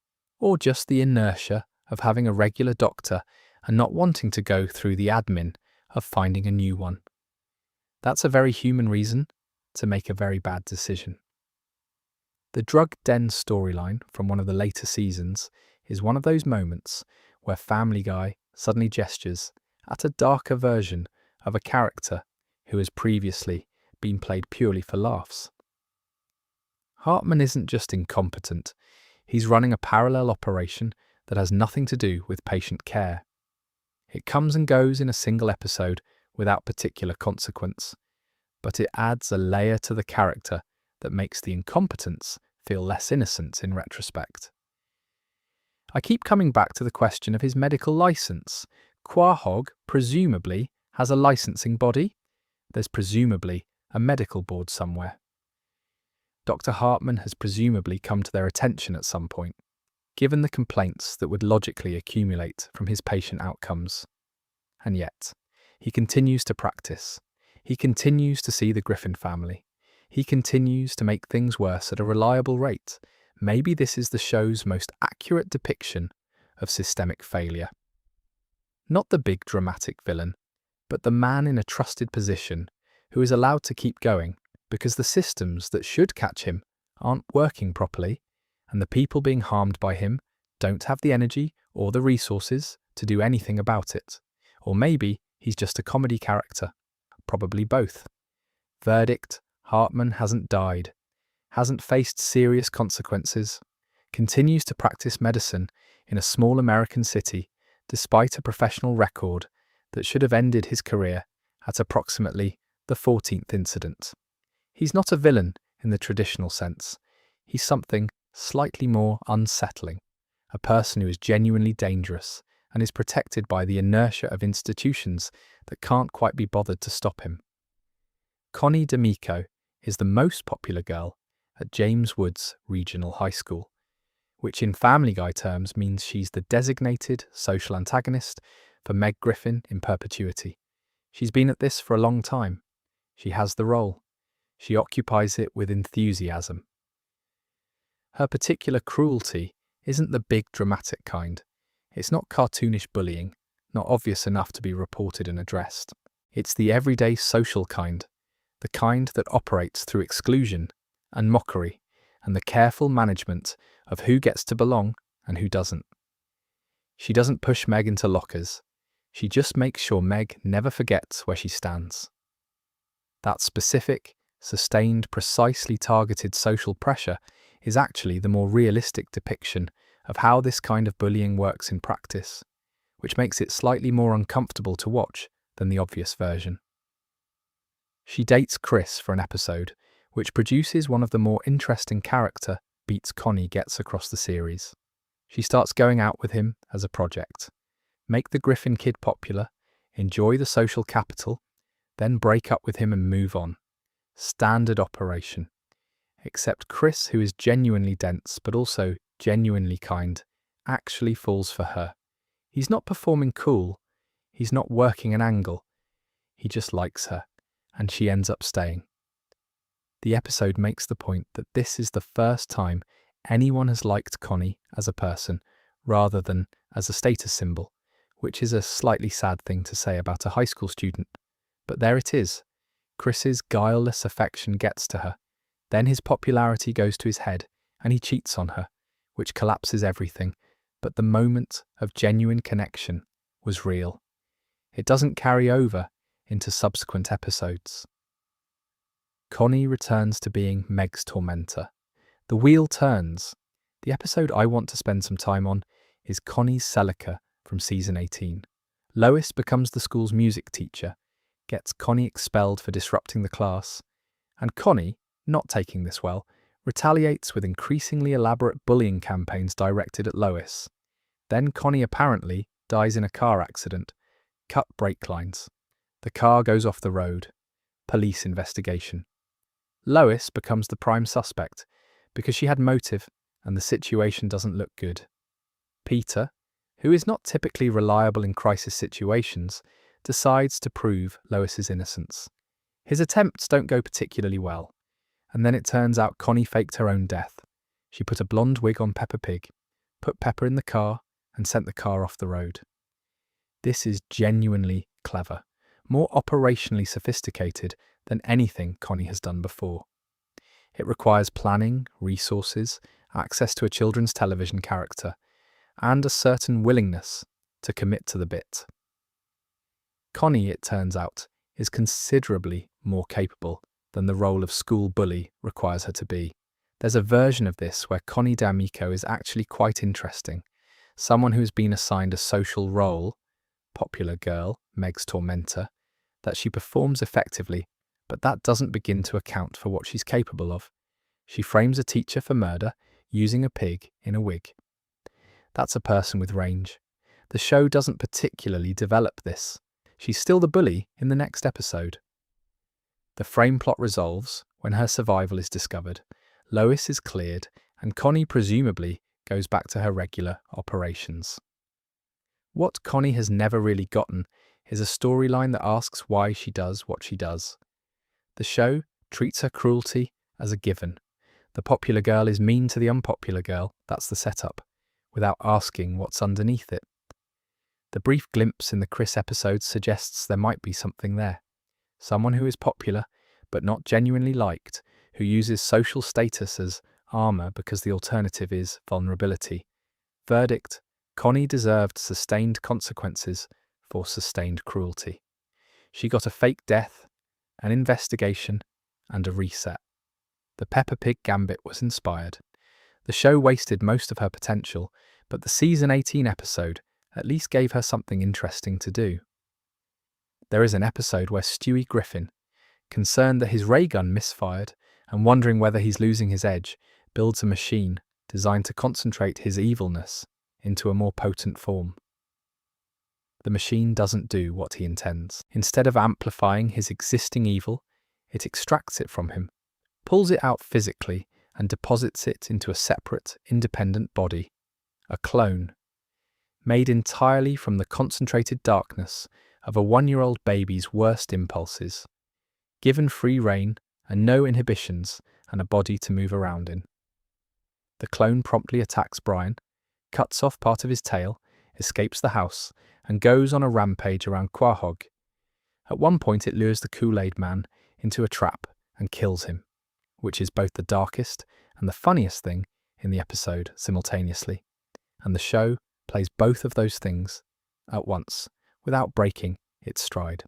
or just the inertia of having a regular doctor and not wanting to go through the admin of finding a new one. That's a very human reason to make a very bad decision. The drug den storyline from one of the later seasons is one of those moments where Family Guy suddenly gestures at a darker version of a character who has previously been played purely for laughs. Hartman isn't just incompetent, he's running a parallel operation that has nothing to do with patient care. It comes and goes in a single episode without particular consequence, but it adds a layer to the character that makes the incompetence feel less innocent in retrospect. I keep coming back to the question of his medical license. Quahog presumably has a licensing body. There's presumably a medical board somewhere. Dr. Hartman has presumably come to their attention at some point, given the complaints that would logically accumulate from his patient outcomes. And yet, he continues to practice. He continues to see the Griffin family. He continues to make things worse at a reliable rate. Maybe this is the show's most accurate depiction of systemic failure. Not the big dramatic villain, but the man in a trusted position who is allowed to keep going because the systems that should catch him aren't working properly, and the people being harmed by him don't have the energy or the resources to do anything about it. Or maybe he's just a comedy character. Probably both. Verdict: Hartman hasn't died, hasn't faced serious consequences, continues to practice medicine in a small American city despite a professional record that should have ended his career at approximately the 14th incident. He's not a villain in the traditional sense. He's something slightly more unsettling, a person who is genuinely dangerous and is protected by the inertia of institutions that can't quite be bothered to stop him. Connie D'Amico is the most popular girl at James Woods Regional High School, which in Family Guy terms means she's the designated social antagonist for Meg Griffin in perpetuity. She's been at this for a long time. She has the role. She occupies it with enthusiasm. Her particular cruelty isn't the big dramatic kind. It's not cartoonish bullying, not obvious enough to be reported and addressed. It's the everyday social kind, the kind that operates through exclusion and mockery and the careful management of who gets to belong and who doesn't. She doesn't push Meg into lockers. She just makes sure Meg never forgets where she stands. That specific, sustained, precisely targeted social pressure is actually the more realistic depiction of how this kind of bullying works in practice, which makes it slightly more uncomfortable to watch than the obvious version. She dates Chris for an episode, which produces one of the more interesting character beats Connie gets across the series. She starts going out with him as a project. Make the Griffin kid popular, enjoy the social capital, then break up with him and move on. Standard operation. Except Chris, who is genuinely dense but also genuinely kind, actually falls for her. He's not performing cool. He's not working an angle. He just likes her, and she ends up staying. The episode makes the point that this is the first time anyone has liked Connie as a person rather than as a status symbol, which is a slightly sad thing to say about a high school student. But there it is. Chris's guileless affection gets to her. Then his popularity goes to his head, and he cheats on her, which collapses everything. But the moment of genuine connection was real. It doesn't carry over into subsequent episodes. Connie returns to being Meg's tormentor. The wheel turns. The episode I want to spend some time on is Connie's Celica from season 18. Lois becomes the school's music teacher, gets Connie expelled for disrupting the class, and Connie, not taking this well, retaliates with increasingly elaborate bullying campaigns directed at Lois. Then Connie apparently dies in a car accident. Cut brake lines. The car goes off the road. Police investigation. Lois becomes the prime suspect because she had motive and the situation doesn't look good. Peter, who is not typically reliable in crisis situations, decides to prove Lois's innocence. His attempts don't go particularly well, and then it turns out Connie faked her own death. She put a blonde wig on Peppa Pig, put Peppa in the car, and sent the car off the road. This is genuinely clever, more operationally sophisticated than anything Connie has done before. It requires planning, resources, access to a children's television character, and a certain willingness to commit to the bit. Connie, it turns out, is considerably more capable than the role of school bully requires her to be. There's a version of this where Connie D'Amico is actually quite interesting. Someone who has been assigned a social role, popular girl, Meg's tormentor, that she performs effectively, but that doesn't begin to account for what she's capable of. She frames a teacher for murder using a pig in a wig. That's a person with range. The show doesn't particularly develop this. She's still the bully in the next episode. The frame plot resolves when her survival is discovered. Lois is cleared, and Connie presumably goes back to her regular operations. What Connie has never really gotten is a storyline that asks why she does what she does. The show treats her cruelty as a given. The popular girl is mean to the unpopular girl, that's the setup, without asking what's underneath it. The brief glimpse in the Chris episode suggests there might be something there. Someone who is popular, but not genuinely liked, who uses social status as armor because the alternative is vulnerability. Verdict: Connie deserved sustained consequences for sustained cruelty. She got a fake death, an investigation, and a reset. The Peppa Pig gambit was inspired. The show wasted most of her potential, but the season 18 episode at least gave her something interesting to do. There is an episode where Stewie Griffin, concerned that his ray gun misfired and wondering whether he's losing his edge, builds a machine designed to concentrate his evilness into a more potent form. The machine doesn't do what he intends. Instead of amplifying his existing evil, it extracts it from him, pulls it out physically, and deposits it into a separate, independent body, a clone, made entirely from the concentrated darkness of a 1-year-old baby's worst impulses, given free rein and no inhibitions and a body to move around in. The clone promptly attacks Brian, cuts off part of his tail, escapes the house, and goes on a rampage around Quahog. At one point it lures the Kool-Aid Man into a trap and kills him, which is both the darkest and the funniest thing in the episode simultaneously. And the show plays both of those things at once, without breaking its stride.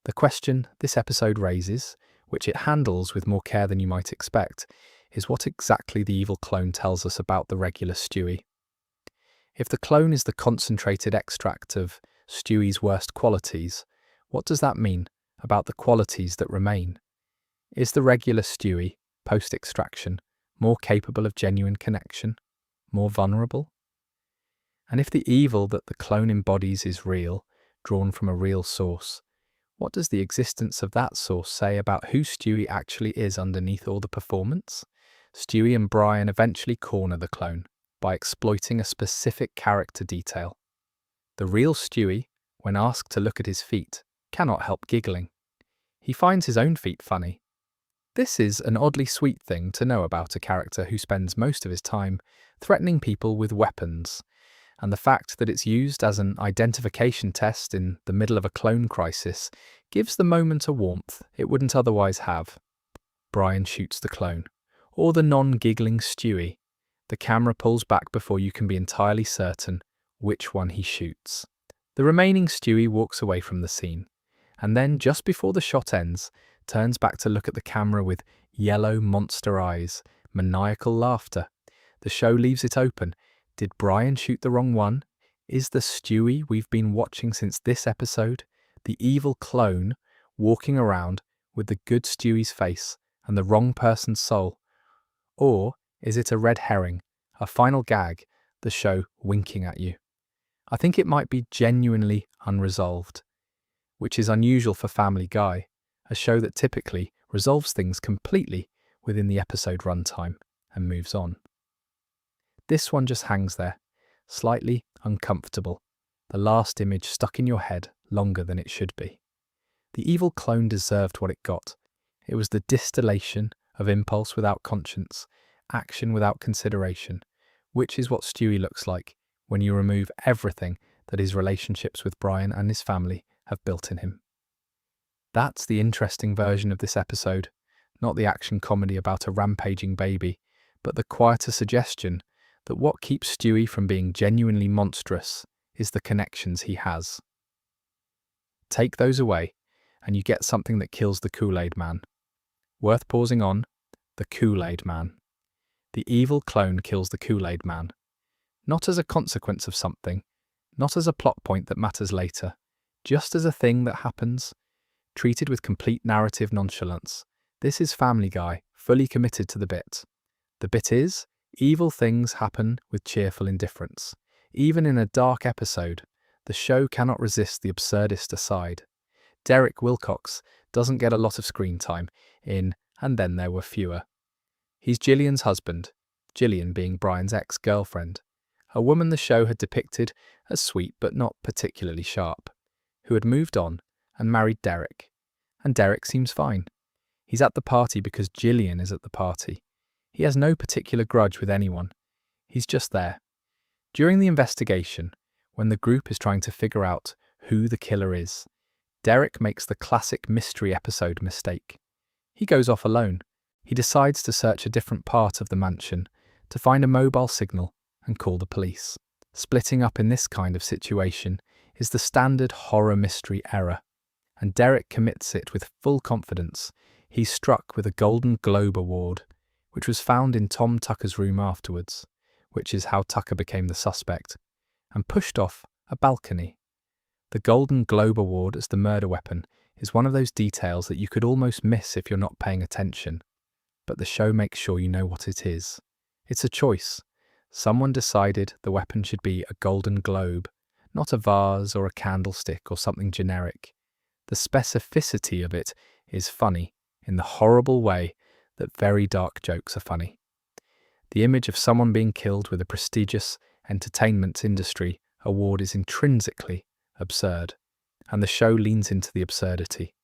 The question this episode raises, which it handles with more care than you might expect, is what exactly the evil clone tells us about the regular Stewie. If the clone is the concentrated extract of Stewie's worst qualities, what does that mean about the qualities that remain? Is the regular Stewie, post-extraction, more capable of genuine connection, more vulnerable? And if the evil that the clone embodies is real, drawn from a real source, what does the existence of that source say about who Stewie actually is underneath all the performance? Stewie and Brian eventually corner the clone by exploiting a specific character detail. The real Stewie, when asked to look at his feet, cannot help giggling. He finds his own feet funny. This is an oddly sweet thing to know about a character who spends most of his time threatening people with weapons, and the fact that it's used as an identification test in the middle of a clone crisis gives the moment a warmth it wouldn't otherwise have. Brian shoots the clone. Or the non-giggling Stewie. The camera pulls back before you can be entirely certain which one he shoots. The remaining Stewie walks away from the scene, and then, just before the shot ends, turns back to look at the camera with yellow monster eyes, maniacal laughter. The show leaves it open. Did Brian shoot the wrong one? Is the Stewie we've been watching since this episode the evil clone walking around with the good Stewie's face and the wrong person's soul? Or is it a red herring, a final gag, the show winking at you? I think it might be genuinely unresolved, which is unusual for Family Guy, a show that typically resolves things completely within the episode runtime and moves on. This one just hangs there, slightly uncomfortable, the last image stuck in your head longer than it should be. The evil clone deserved what it got. It was the distillation of impulse without conscience, action without consideration, which is what Stewie looks like when you remove everything that his relationships with Brian and his family have built in him. That's the interesting version of this episode, not the action comedy about a rampaging baby, but the quieter suggestion that what keeps Stewie from being genuinely monstrous is the connections he has. Take those away, and you get something that kills the Kool-Aid Man. Worth pausing on, the Kool-Aid Man. The evil clone kills the Kool-Aid Man. Not as a consequence of something, not as a plot point that matters later, just as a thing that happens, treated with complete narrative nonchalance. This is Family Guy, fully committed to the bit. The bit is, evil things happen with cheerful indifference. Even in a dark episode, the show cannot resist the absurdist aside. Derek Wilcox doesn't get a lot of screen time in And Then There Were Fewer. He's Gillian's husband, Gillian being Brian's ex-girlfriend, a woman the show had depicted as sweet but not particularly sharp, who had moved on and married Derek. And Derek seems fine. He's at the party because Gillian is at the party. He has no particular grudge with anyone. He's just there. During the investigation, when the group is trying to figure out who the killer is, Derek makes the classic mystery episode mistake. He goes off alone. He decides to search a different part of the mansion to find a mobile signal and call the police. Splitting up in this kind of situation is the standard horror mystery error, and Derek commits it with full confidence. He's struck with a Golden Globe Award, which was found in Tom Tucker's room afterwards, which is how Tucker became the suspect, and pushed off a balcony. The Golden Globe Award as the murder weapon is one of those details that you could almost miss if you're not paying attention, but the show makes sure you know what it is. It's a choice. Someone decided the weapon should be a golden globe, not a vase or a candlestick or something generic. The specificity of it is funny in the horrible way that very dark jokes are funny. The image of someone being killed with a prestigious entertainment industry award is intrinsically absurd, and the show leans into the absurdity.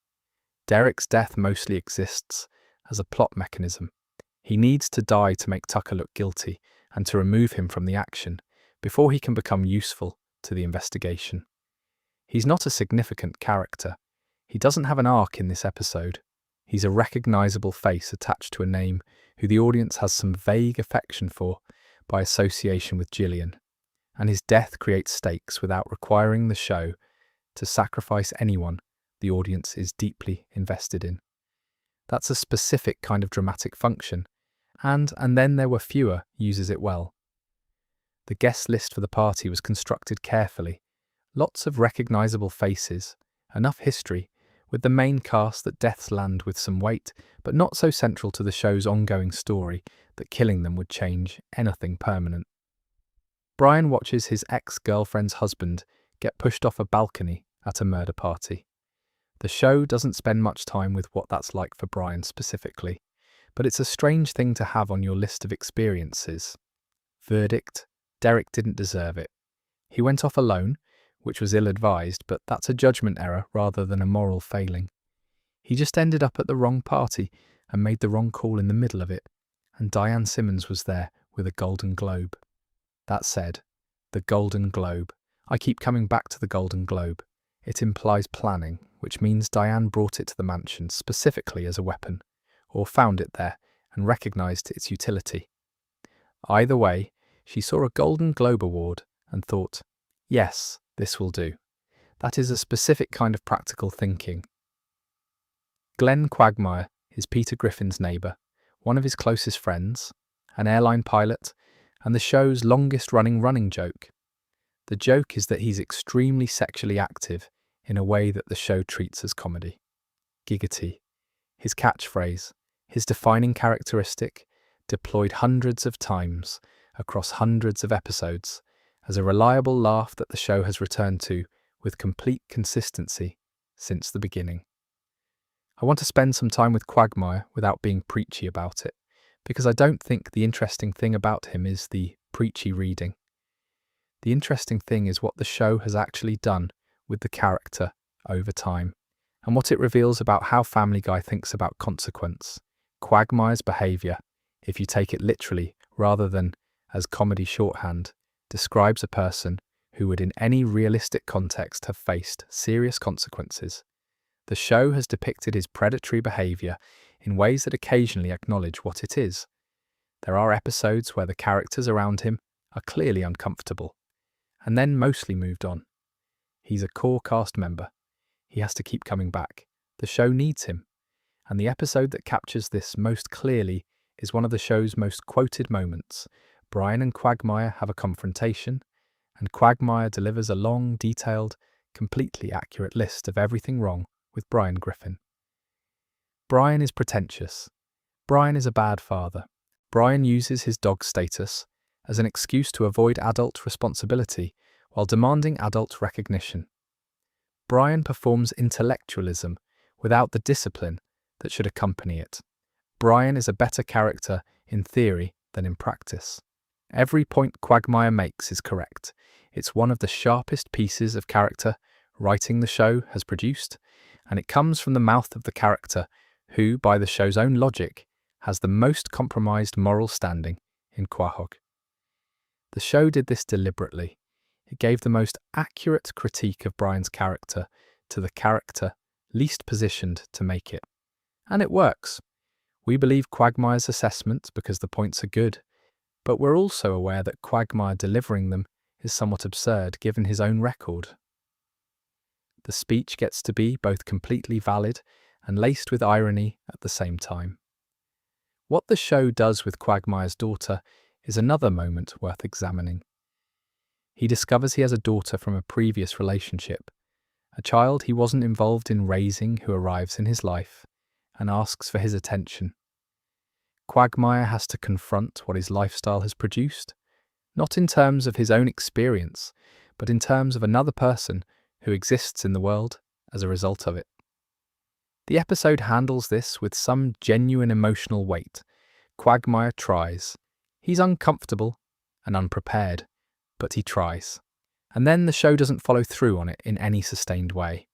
Derek's death mostly exists as a plot mechanism. He needs to die to make Tucker look guilty and to remove him from the action before he can become useful to the investigation. He's not a significant character. He doesn't have an arc in this episode. He's a recognizable face attached to a name who the audience has some vague affection for by association with Gillian, and his death creates stakes without requiring the show to sacrifice anyone the audience is deeply invested in. That's a specific kind of dramatic function, and Then There Were Fewer uses it well. The guest list for the party was constructed carefully. Lots of recognizable faces, enough history, with the main cast that deaths land with some weight, but not so central to the show's ongoing story that killing them would change anything permanent. Brian watches his ex-girlfriend's husband get pushed off a balcony at a murder party. The show doesn't spend much time with what that's like for Brian specifically, but it's a strange thing to have on your list of experiences. Verdict: Derek didn't deserve it. He went off alone, which was ill-advised, but that's a judgment error rather than a moral failing. He just ended up at the wrong party and made the wrong call in the middle of it, and Diane Simmons was there with a Golden Globe. That said, the Golden Globe. I keep coming back to the Golden Globe. It implies planning, which means Diane brought it to the mansion specifically as a weapon, or found it there and recognised its utility. Either way, she saw a Golden Globe Award and thought, yes, this will do. That is a specific kind of practical thinking. Glenn Quagmire is Peter Griffin's neighbour, one of his closest friends, an airline pilot, and the show's longest-running running joke. The joke is that he's extremely sexually active in a way that the show treats as comedy. Giggity, his catchphrase, his defining characteristic, deployed hundreds of times across hundreds of episodes as a reliable laugh that the show has returned to with complete consistency since the beginning. I want to spend some time with Quagmire without being preachy about it, because I don't think the interesting thing about him is the preachy reading. The interesting thing is what the show has actually done with the character over time, and what it reveals about how Family Guy thinks about consequence. Quagmire's behaviour, if you take it literally rather than as comedy shorthand, describes a person who would in any realistic context have faced serious consequences. The show has depicted his predatory behaviour in ways that occasionally acknowledge what it is. There are episodes where the characters around him are clearly uncomfortable, and then mostly moved on. He's a core cast member. He has to keep coming back. The show needs him. And the episode that captures this most clearly is one of the show's most quoted moments. Brian and Quagmire have a confrontation, and Quagmire delivers a long, detailed, completely accurate list of everything wrong with Brian Griffin. Brian is pretentious. Brian is a bad father. Brian uses his dog status as an excuse to avoid adult responsibility while demanding adult recognition. Brian performs intellectualism without the discipline that should accompany it. Brian is a better character in theory than in practice. Every point Quagmire makes is correct. It's one of the sharpest pieces of character writing the show has produced, and it comes from the mouth of the character who, by the show's own logic, has the most compromised moral standing in Quahog. The show did this deliberately. It gave the most accurate critique of Brian's character to the character least positioned to make it. And it works. We believe Quagmire's assessment because the points are good, but we're also aware that Quagmire delivering them is somewhat absurd given his own record. The speech gets to be both completely valid and laced with irony at the same time. What the show does with Quagmire's daughter is another moment worth examining. He discovers he has a daughter from a previous relationship, a child he wasn't involved in raising who arrives in his life and asks for his attention. Quagmire has to confront what his lifestyle has produced, not in terms of his own experience, but in terms of another person who exists in the world as a result of it. The episode handles this with some genuine emotional weight. Quagmire tries. He's uncomfortable and unprepared, but he tries. And then the show doesn't follow through on it in any sustained way,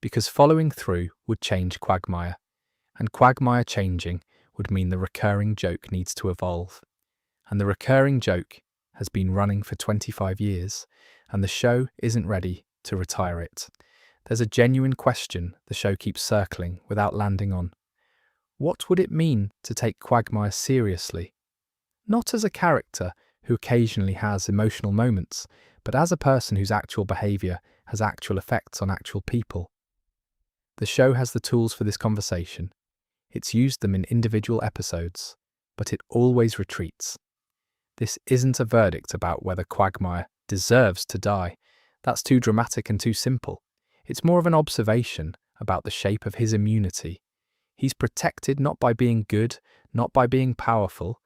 because following through would change Quagmire, and Quagmire changing would mean the recurring joke needs to evolve. And the recurring joke has been running for 25 years, and the show isn't ready to retire it. There's a genuine question the show keeps circling without landing on. What would it mean to take Quagmire seriously? Not as a character who occasionally has emotional moments, but as a person whose actual behaviour has actual effects on actual people. The show has the tools for this conversation. It's used them in individual episodes, but it always retreats. This isn't a verdict about whether Quagmire deserves to die. That's too dramatic and too simple. It's more of an observation about the shape of his immunity. He's protected not by being good, not by being powerful,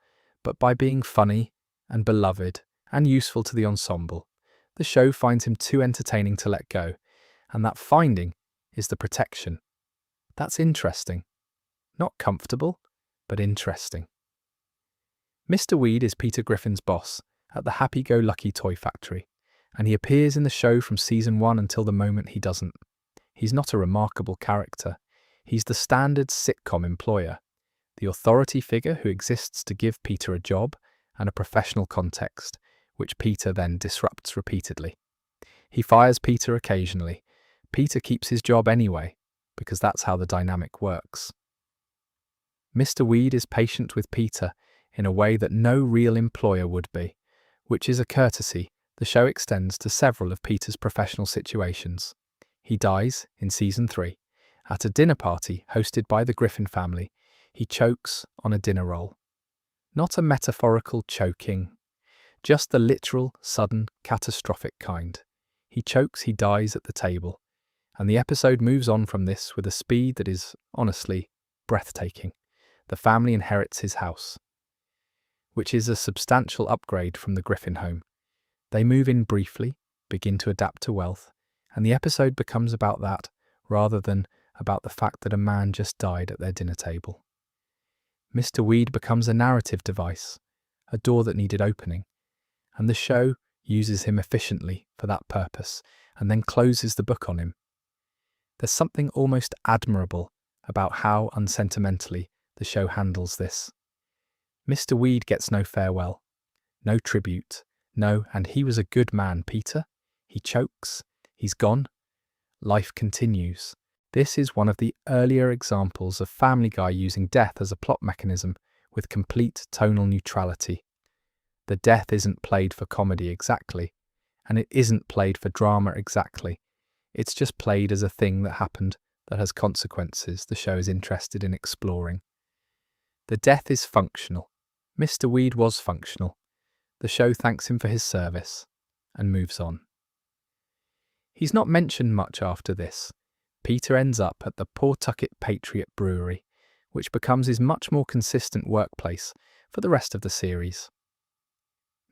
but by being funny and beloved and useful to the ensemble. The show finds him too entertaining to let go, and that finding is the protection. That's interesting. Not comfortable, but interesting. Mr. Weed is Peter Griffin's boss at the happy-go-lucky toy factory, and he appears in the show from season 1 until the moment he doesn't. He's not a remarkable character. He's the standard sitcom employer, the authority figure who exists to give Peter a job and a professional context, which Peter then disrupts repeatedly. He fires Peter occasionally. Peter keeps his job anyway, because that's how the dynamic works. Mr. Weed is patient with Peter in a way that no real employer would be, which is a courtesy the show extends to several of Peter's professional situations. He dies, in Season 3, at a dinner party hosted by the Griffin family. He chokes on a dinner roll. Not a metaphorical choking, just the literal, sudden, catastrophic kind. He chokes, he dies at the table, and the episode moves on from this with a speed that is, honestly, breathtaking. The family inherits his house, which is a substantial upgrade from the Griffin home. They move in briefly, begin to adapt to wealth, and the episode becomes about that rather than about the fact that a man just died at their dinner table. Mr. Weed becomes a narrative device, a door that needed opening, and the show uses him efficiently for that purpose and then closes the book on him. There's something almost admirable about how unsentimentally the show handles this. Mr. Weed gets no farewell, no tribute, no, and he was a good man, Peter. He chokes, he's gone, life continues. This is one of the earlier examples of Family Guy using death as a plot mechanism with complete tonal neutrality. The death isn't played for comedy exactly, and it isn't played for drama exactly. It's just played as a thing that happened that has consequences the show is interested in exploring. The death is functional. Mr. Weed was functional. The show thanks him for his service and moves on. He's not mentioned much after this. Peter ends up at the Pawtucket Patriot Brewery, which becomes his much more consistent workplace for the rest of the series.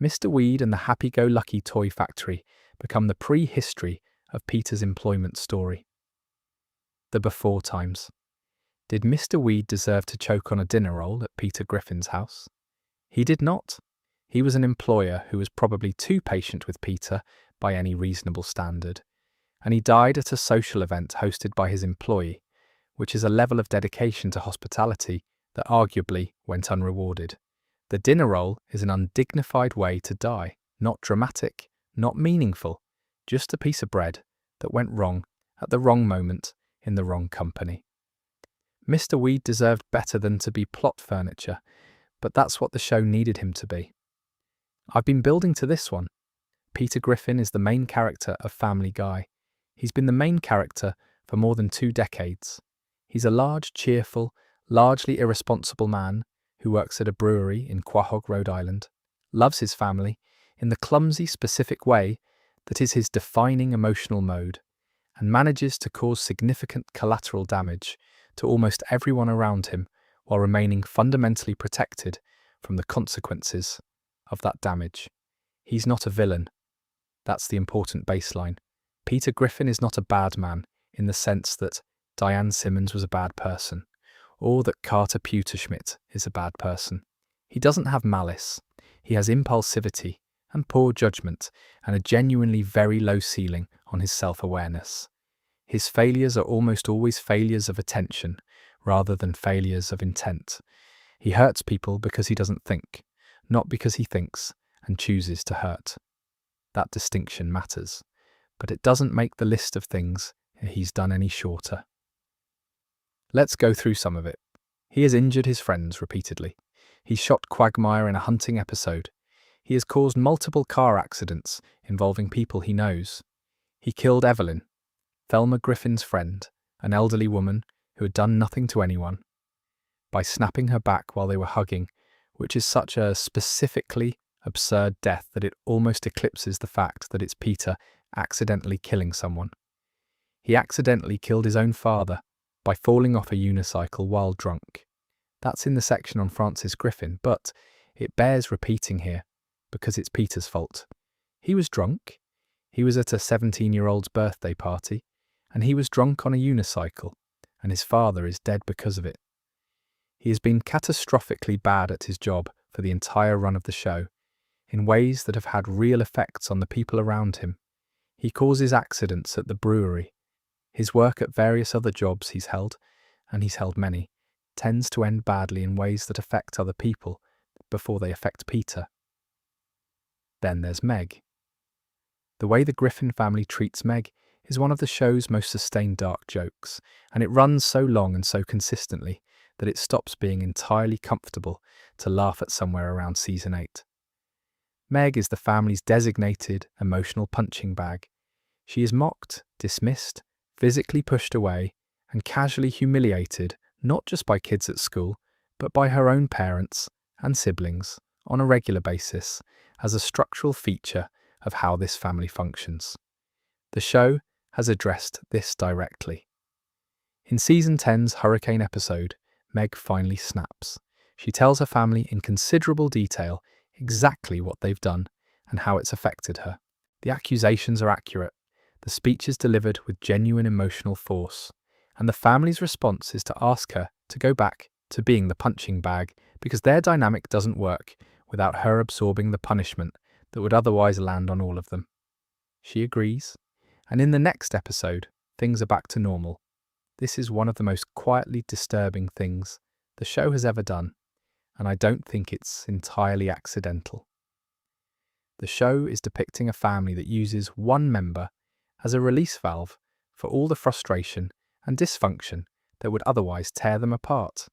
Mr. Weed and the happy-go-lucky toy factory become the prehistory of Peter's employment story. The before times. Did Mr. Weed deserve to choke on a dinner roll at Peter Griffin's house? He did not. He was an employer who was probably too patient with Peter by any reasonable standard, and he died at a social event hosted by his employee, which is a level of dedication to hospitality that arguably went unrewarded. The dinner roll is an undignified way to die, not dramatic, not meaningful, just a piece of bread that went wrong at the wrong moment in the wrong company. Mr. Weed deserved better than to be plot furniture, but that's what the show needed him to be. I've been building to this one. Peter Griffin is the main character of Family Guy. He's been the main character for more than 2 decades. He's a large, cheerful, largely irresponsible man who works at a brewery in Quahog, Rhode Island, loves his family in the clumsy, specific way that is his defining emotional mode, and manages to cause significant collateral damage to almost everyone around him while remaining fundamentally protected from the consequences of that damage. He's not a villain. That's the important baseline. Peter Griffin is not a bad man in the sense that Diane Simmons was a bad person, or that Carter Pewterschmidt is a bad person. He doesn't have malice. He has impulsivity and poor judgment and a genuinely very low ceiling on his self-awareness. His failures are almost always failures of attention rather than failures of intent. He hurts people because he doesn't think, not because he thinks and chooses to hurt. That distinction matters, but it doesn't make the list of things he's done any shorter. Let's go through some of it. He has injured his friends repeatedly. He shot Quagmire in a hunting episode. He has caused multiple car accidents involving people he knows. He killed Evelyn, Thelma Griffin's friend, an elderly woman who had done nothing to anyone, by snapping her back while they were hugging, which is such a specifically absurd death that it almost eclipses the fact that it's Peter accidentally killing someone. He accidentally killed his own father by falling off a unicycle while drunk. That's in the section on Francis Griffin, but it bears repeating here because it's Peter's fault. He was drunk, he was at a 17-year-old's birthday party, and he was drunk on a unicycle, and his father is dead because of it. He has been catastrophically bad at his job for the entire run of the show, in ways that have had real effects on the people around him. He causes accidents at the brewery. His work at various other jobs he's held, and he's held many, tends to end badly in ways that affect other people before they affect Peter. Then there's Meg. The way the Griffin family treats Meg is one of the show's most sustained dark jokes, and it runs so long and so consistently that it stops being entirely comfortable to laugh at somewhere around season 8. Meg is the family's designated emotional punching bag. She is mocked, dismissed, physically pushed away, and casually humiliated not just by kids at school, but by her own parents and siblings on a regular basis as a structural feature of how this family functions. The show has addressed this directly. In Season 10's Hurricane episode, Meg finally snaps. She tells her family in considerable detail exactly what they've done and how it's affected her. The accusations are accurate, the speech is delivered with genuine emotional force, and the family's response is to ask her to go back to being the punching bag because their dynamic doesn't work without her absorbing the punishment that would otherwise land on all of them. She agrees, and in the next episode, things are back to normal. This is one of the most quietly disturbing things the show has ever done, and I don't think it's entirely accidental. The show is depicting a family that uses one member as a release valve for all the frustration and dysfunction that would otherwise tear them apart.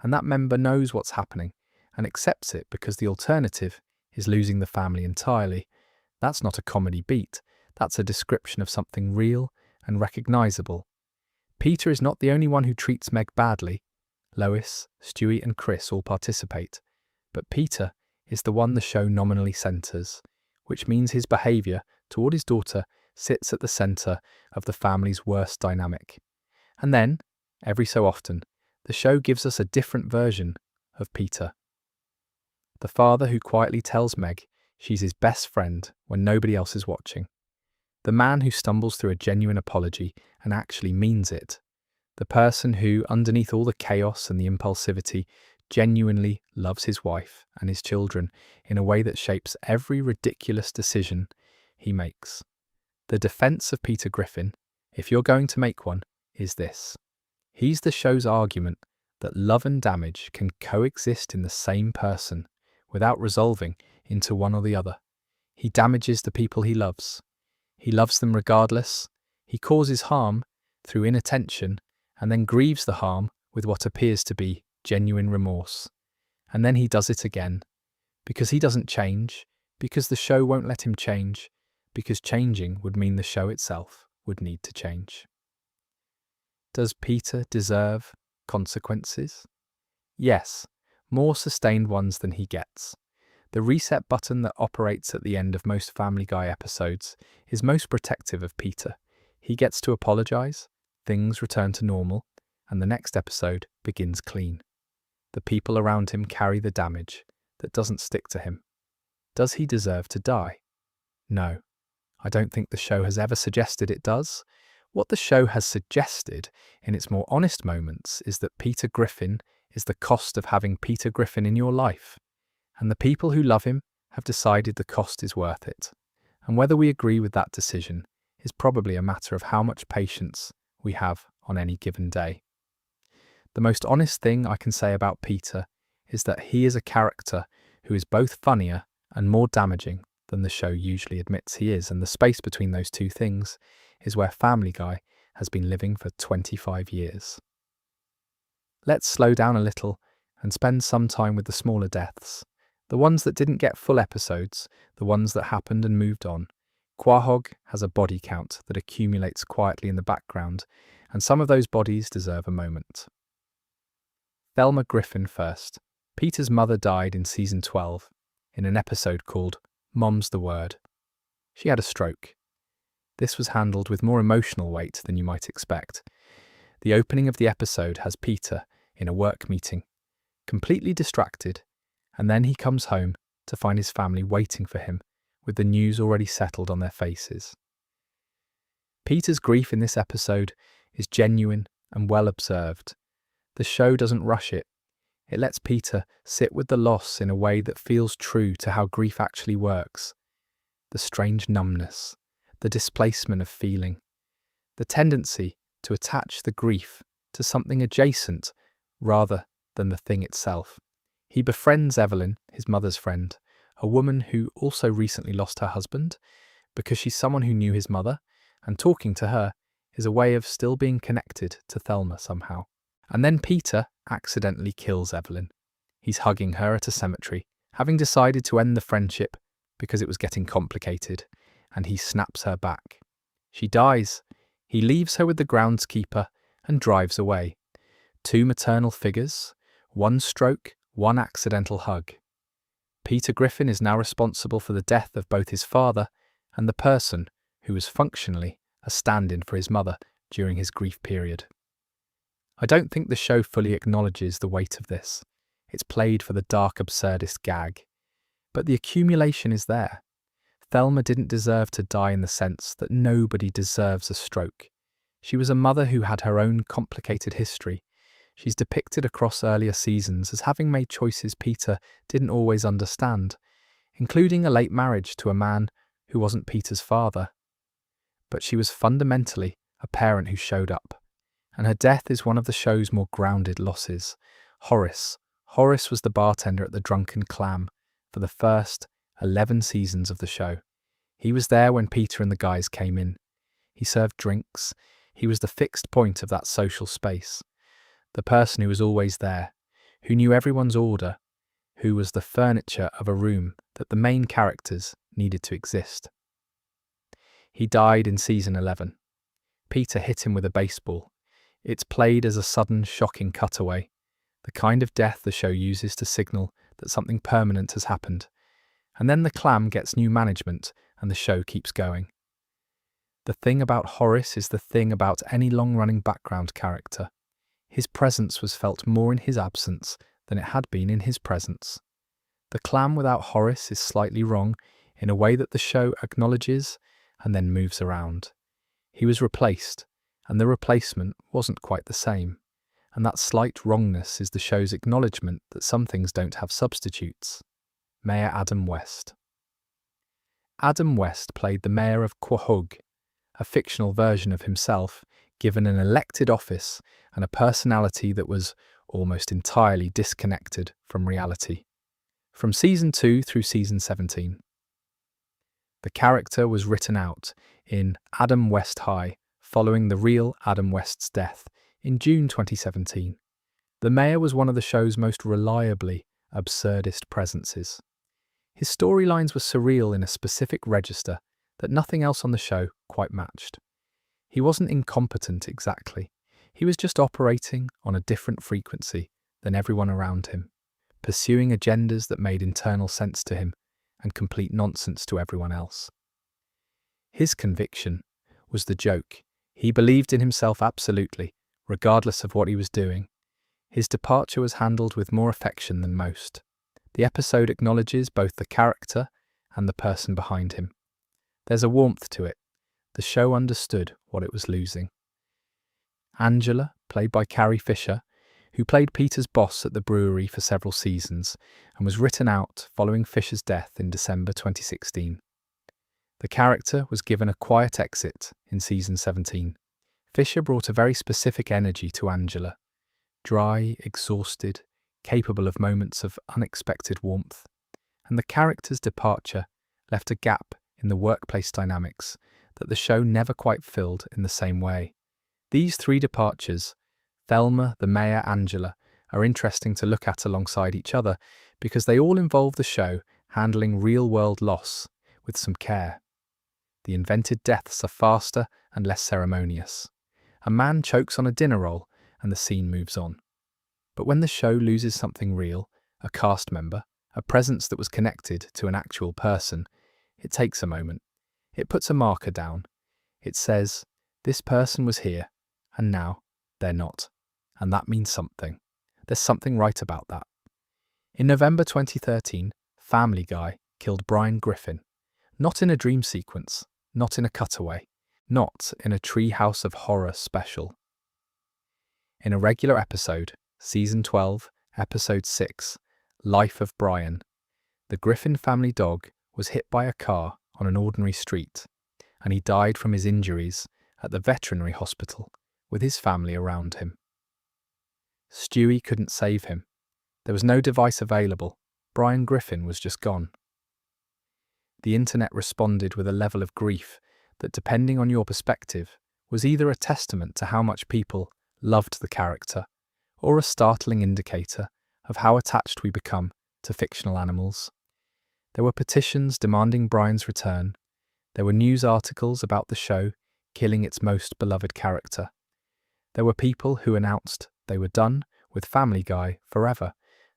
And that member knows what's happening and accepts it because the alternative is losing the family entirely. That's not a comedy beat, that's a description of something real and recognisable. Peter is not the only one who treats Meg badly. Lois, Stewie and Chris all participate, but Peter is the one the show nominally centres, which means his behaviour toward his daughter sits at the centre of the family's worst dynamic. And then, every so often, the show gives us a different version of Peter. The father who quietly tells Meg she's his best friend when nobody else is watching. The man who stumbles through a genuine apology and actually means it. The person who, underneath all the chaos and the impulsivity, genuinely loves his wife and his children in a way that shapes every ridiculous decision he makes. The defense of Peter Griffin, if you're going to make one, is this. He's the show's argument that love and damage can coexist in the same person without resolving into one or the other. He damages the people he loves. He loves them regardless. He causes harm through inattention and then grieves the harm with what appears to be genuine remorse. And then he does it again. Because he doesn't change, because the show won't let him change, because changing would mean the show itself would need to change. Does Peter deserve consequences? Yes, more sustained ones than he gets. The reset button that operates at the end of most Family Guy episodes is most protective of Peter. He gets to apologise, things return to normal, and the next episode begins clean. The people around him carry the damage that doesn't stick to him. Does he deserve to die? No, I don't think the show has ever suggested it does. What the show has suggested in its more honest moments is that Peter Griffin is the cost of having Peter Griffin in your life, and the people who love him have decided the cost is worth it. And whether we agree with that decision is probably a matter of how much patience we have on any given day. The most honest thing I can say about Peter is that he is a character who is both funnier and more damaging than the show usually admits he is, and the space between those two things is where Family Guy has been living for 25 years. Let's slow down a little and spend some time with the smaller deaths, the ones that didn't get full episodes, the ones that happened and moved on. Quahog has a body count that accumulates quietly in the background, and some of those bodies deserve a moment. Thelma Griffin first. Peter's mother died in season 12, in an episode called Mom's the Word. She had a stroke. This was handled with more emotional weight than you might expect. The opening of the episode has Peter in a work meeting, completely distracted, and then he comes home to find his family waiting for him, with the news already settled on their faces. Peter's grief in this episode is genuine and well observed. The show doesn't rush it. It lets Peter sit with the loss in a way that feels true to how grief actually works. The strange numbness, the displacement of feeling, the tendency to attach the grief to something adjacent rather than the thing itself. He befriends Evelyn, his mother's friend, a woman who also recently lost her husband, because she's someone who knew his mother, and talking to her is a way of still being connected to Thelma somehow. And then Peter accidentally kills Evelyn. He's hugging her at a cemetery, having decided to end the friendship because it was getting complicated, and he snaps her back. She dies. He leaves her with the groundskeeper and drives away. 2 maternal figures, 1 stroke, 1 accidental hug. Peter Griffin is now responsible for the death of both his father and the person who was functionally a stand-in for his mother during his grief period. I don't think the show fully acknowledges the weight of this. It's played for the dark absurdist gag. But the accumulation is there. Thelma didn't deserve to die in the sense that nobody deserves a stroke. She was a mother who had her own complicated history. She's depicted across earlier seasons as having made choices Peter didn't always understand, including a late marriage to a man who wasn't Peter's father. But she was fundamentally a parent who showed up, and her death is one of the show's more grounded losses. Horace was the bartender at the Drunken Clam for the first 11 seasons of the show. He was there when Peter and the guys came in. He served drinks. He was the fixed point of that social space. The person who was always there, who knew everyone's order, who was the furniture of a room that the main characters needed to exist. He died in season 11. Peter hit him with a baseball. It's played as a sudden, shocking cutaway, the kind of death the show uses to signal that something permanent has happened. And then the clam gets new management and the show keeps going. The thing about Horace is the thing about any long-running background character. His presence was felt more in his absence than it had been in his presence. The clam without Horace is slightly wrong in a way that the show acknowledges and then moves around. He was replaced, and the replacement wasn't quite the same. And that slight wrongness is the show's acknowledgement that some things don't have substitutes. Mayor Adam West. Adam West played the mayor of Quahog, a fictional version of himself, given an elected office and a personality that was almost entirely disconnected from reality. From season 2 through season 17. The character was written out in Adam West High following the real Adam West's death in June 2017. The mayor was one of the show's most reliably absurdist presences. His storylines were surreal in a specific register that nothing else on the show quite matched. He wasn't incompetent exactly. He was just operating on a different frequency than everyone around him, pursuing agendas that made internal sense to him and complete nonsense to everyone else. His conviction was the joke. He believed in himself absolutely, regardless of what he was doing. His departure was handled with more affection than most. The episode acknowledges both the character and the person behind him. There's a warmth to it. The show understood what it was losing. Angela, played by Carrie Fisher, who played Peter's boss at the brewery for several seasons and was written out following Fisher's death in December 2016. The character was given a quiet exit in season 17. Fisher brought a very specific energy to Angela, dry, exhausted, capable of moments of unexpected warmth, and the character's departure left a gap in the workplace dynamics that the show never quite filled in the same way. These 3 departures, Thelma, the mayor, Angela, are interesting to look at alongside each other because they all involve the show handling real-world loss with some care. The invented deaths are faster and less ceremonious. A man chokes on a dinner roll and the scene moves on. But when the show loses something real, a cast member, a presence that was connected to an actual person, it takes a moment. It puts a marker down. It says, this person was here, and now they're not. And that means something. There's something right about that. In November 2013, Family Guy killed Brian Griffin. Not in a dream sequence, not in a cutaway, not in a Treehouse of Horror special. In a regular episode, Season 12, Episode 6, Life of Brian, the Griffin family dog was hit by a car on an ordinary street, and he died from his injuries at the veterinary hospital with his family around him. Stewie couldn't save him. There was no device available. Brian Griffin was just gone. The internet responded with a level of grief that, depending on your perspective, was either a testament to how much people loved the character or a startling indicator of how attached we become to fictional animals. There were petitions demanding Brian's return. There were news articles about the show killing its most beloved character. There were people who announced they were done with Family Guy forever,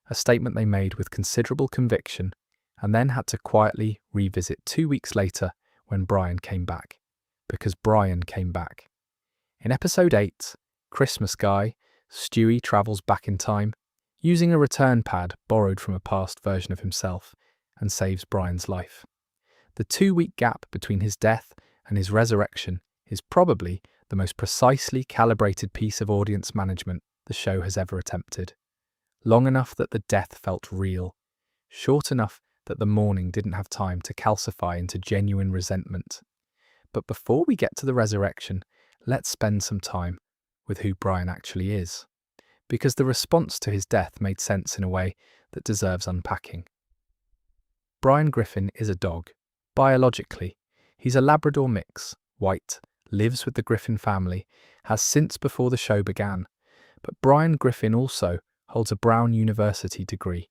a statement they made with considerable conviction, and then had to quietly revisit 2 weeks later when Brian came back. Because Brian came back. In episode 8, Christmas Guy, Stewie travels back in time, using a return pad borrowed from a past version of himself, and saves Brian's life. The 2-week gap between his death and his resurrection is probably the most precisely calibrated piece of audience management the show has ever attempted. Long enough that the death felt real, short enough that the mourning didn't have time to calcify into genuine resentment. But before we get to the resurrection, let's spend some time with who Brian actually is, because the response to his death made sense in a way that deserves unpacking. Brian Griffin is a dog. Biologically, he's a Labrador mix, white, lives with the Griffin family, has since before the show began, but Brian Griffin also holds a Brown University degree.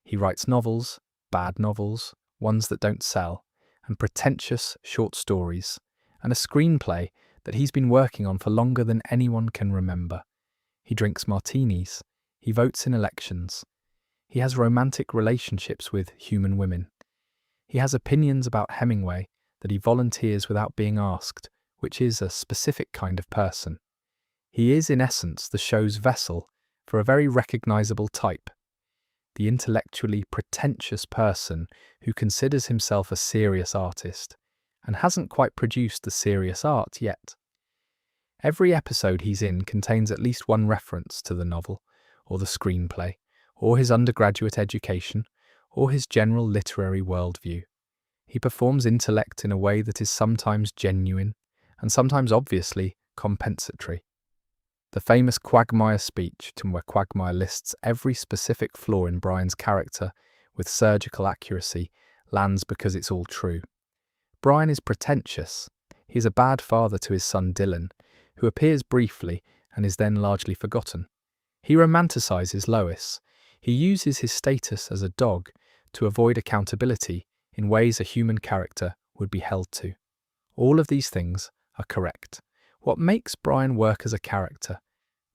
He writes novels, bad novels, ones that don't sell, and pretentious short stories, and a screenplay that he's been working on for longer than anyone can remember. He drinks martinis, he votes in elections, he has romantic relationships with human women. He has opinions about Hemingway that he volunteers without being asked, which is a specific kind of person. He is, in essence, the show's vessel for a very recognizable type. The intellectually pretentious person who considers himself a serious artist and hasn't quite produced the serious art yet. Every episode he's in contains at least one reference to the novel, or the screenplay, or his undergraduate education, or his general literary worldview. He performs intellect in a way that is sometimes genuine, and sometimes obviously compensatory. The famous Quagmire speech, where Quagmire lists every specific flaw in Brian's character with surgical accuracy, lands because it's all true. Brian is pretentious. He is a bad father to his son Dylan, who appears briefly and is then largely forgotten. He romanticizes Lois. He uses his status as a dog to avoid accountability in ways a human character would be held to. All of these things are correct. What makes Brian work as a character,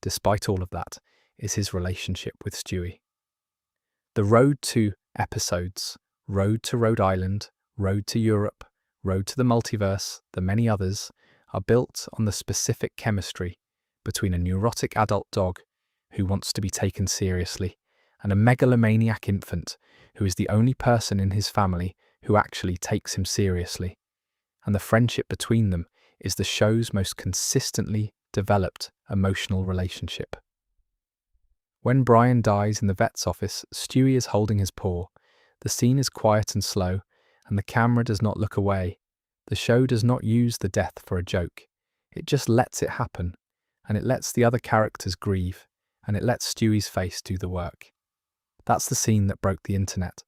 despite all of that, is his relationship with Stewie. The Road to episodes, Road to Rhode Island, Road to Europe, Road to the Multiverse, the many others, are built on the specific chemistry between a neurotic adult dog who wants to be taken seriously and a megalomaniac infant who is the only person in his family who actually takes him seriously. And the friendship between them is the show's most consistently developed emotional relationship. When Brian dies in the vet's office, Stewie is holding his paw. The scene is quiet and slow, and the camera does not look away. The show does not use the death for a joke. It just lets it happen, and it lets the other characters grieve, and it lets Stewie's face do the work. That's the scene that broke the internet.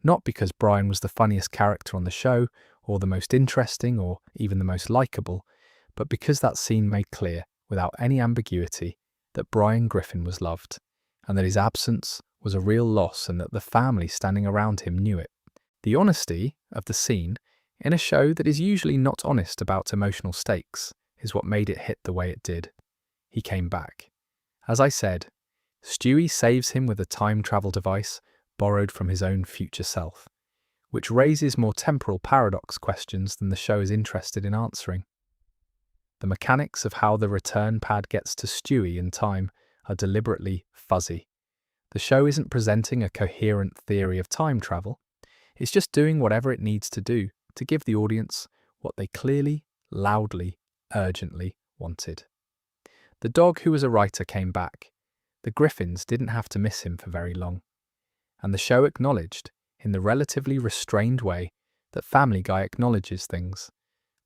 Not because Brian was the funniest character on the show, or the most interesting, or even the most likeable, but because that scene made clear, without any ambiguity, that Brian Griffin was loved, and that his absence was a real loss, and that the family standing around him knew it. The honesty of the scene, in a show that is usually not honest about emotional stakes, is what made it hit the way it did. He came back. As I said, Stewie saves him with a time travel device borrowed from his own future self, which raises more temporal paradox questions than the show is interested in answering. The mechanics of how the return pad gets to Stewie in time are deliberately fuzzy. The show isn't presenting a coherent theory of time travel. It's just doing whatever it needs to do to give the audience what they clearly, loudly, urgently wanted. The dog who was a writer came back. The Griffins didn't have to miss him for very long. And the show acknowledged, in the relatively restrained way that Family Guy acknowledges things,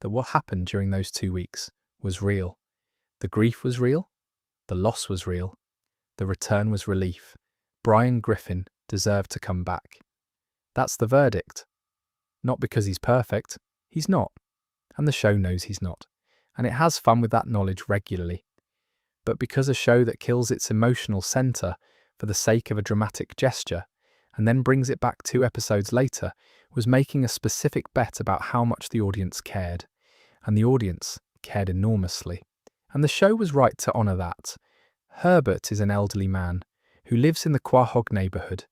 that what happened during those 2 weeks was real. The grief was real. The loss was real. The return was relief. Brian Griffin deserved to come back. That's the verdict. Not because he's perfect. He's not. And the show knows he's not. And it has fun with that knowledge regularly. but because a show that kills its emotional centre for the sake of a dramatic gesture, and then brings it back 2 episodes later, was making a specific bet about how much the audience cared. And the audience cared enormously. And the show was right to honour that. Herbert is an elderly man who lives in the Quahog neighbourhood,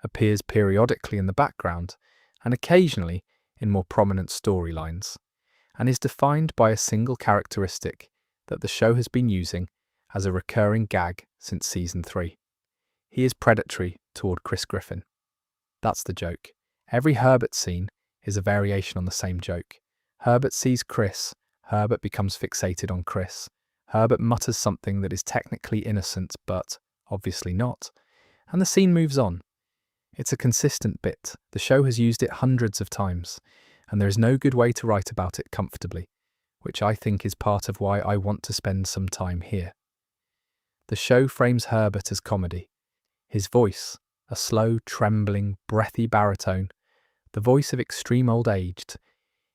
appears periodically in the background, and occasionally in more prominent storylines, and is defined by a single characteristic that the show has been using as a recurring gag since season 3. He is predatory toward Chris Griffin. That's the joke. Every Herbert scene is a variation on the same joke. Herbert sees Chris, Herbert becomes fixated on Chris. Herbert mutters something that is technically innocent but obviously not, and the scene moves on. It's a consistent bit. The show has used it hundreds of times, and there is no good way to write about it comfortably, which I think is part of why I want to spend some time here. The show frames Herbert as comedy. His voice, a slow, trembling, breathy baritone, the voice of extreme old age,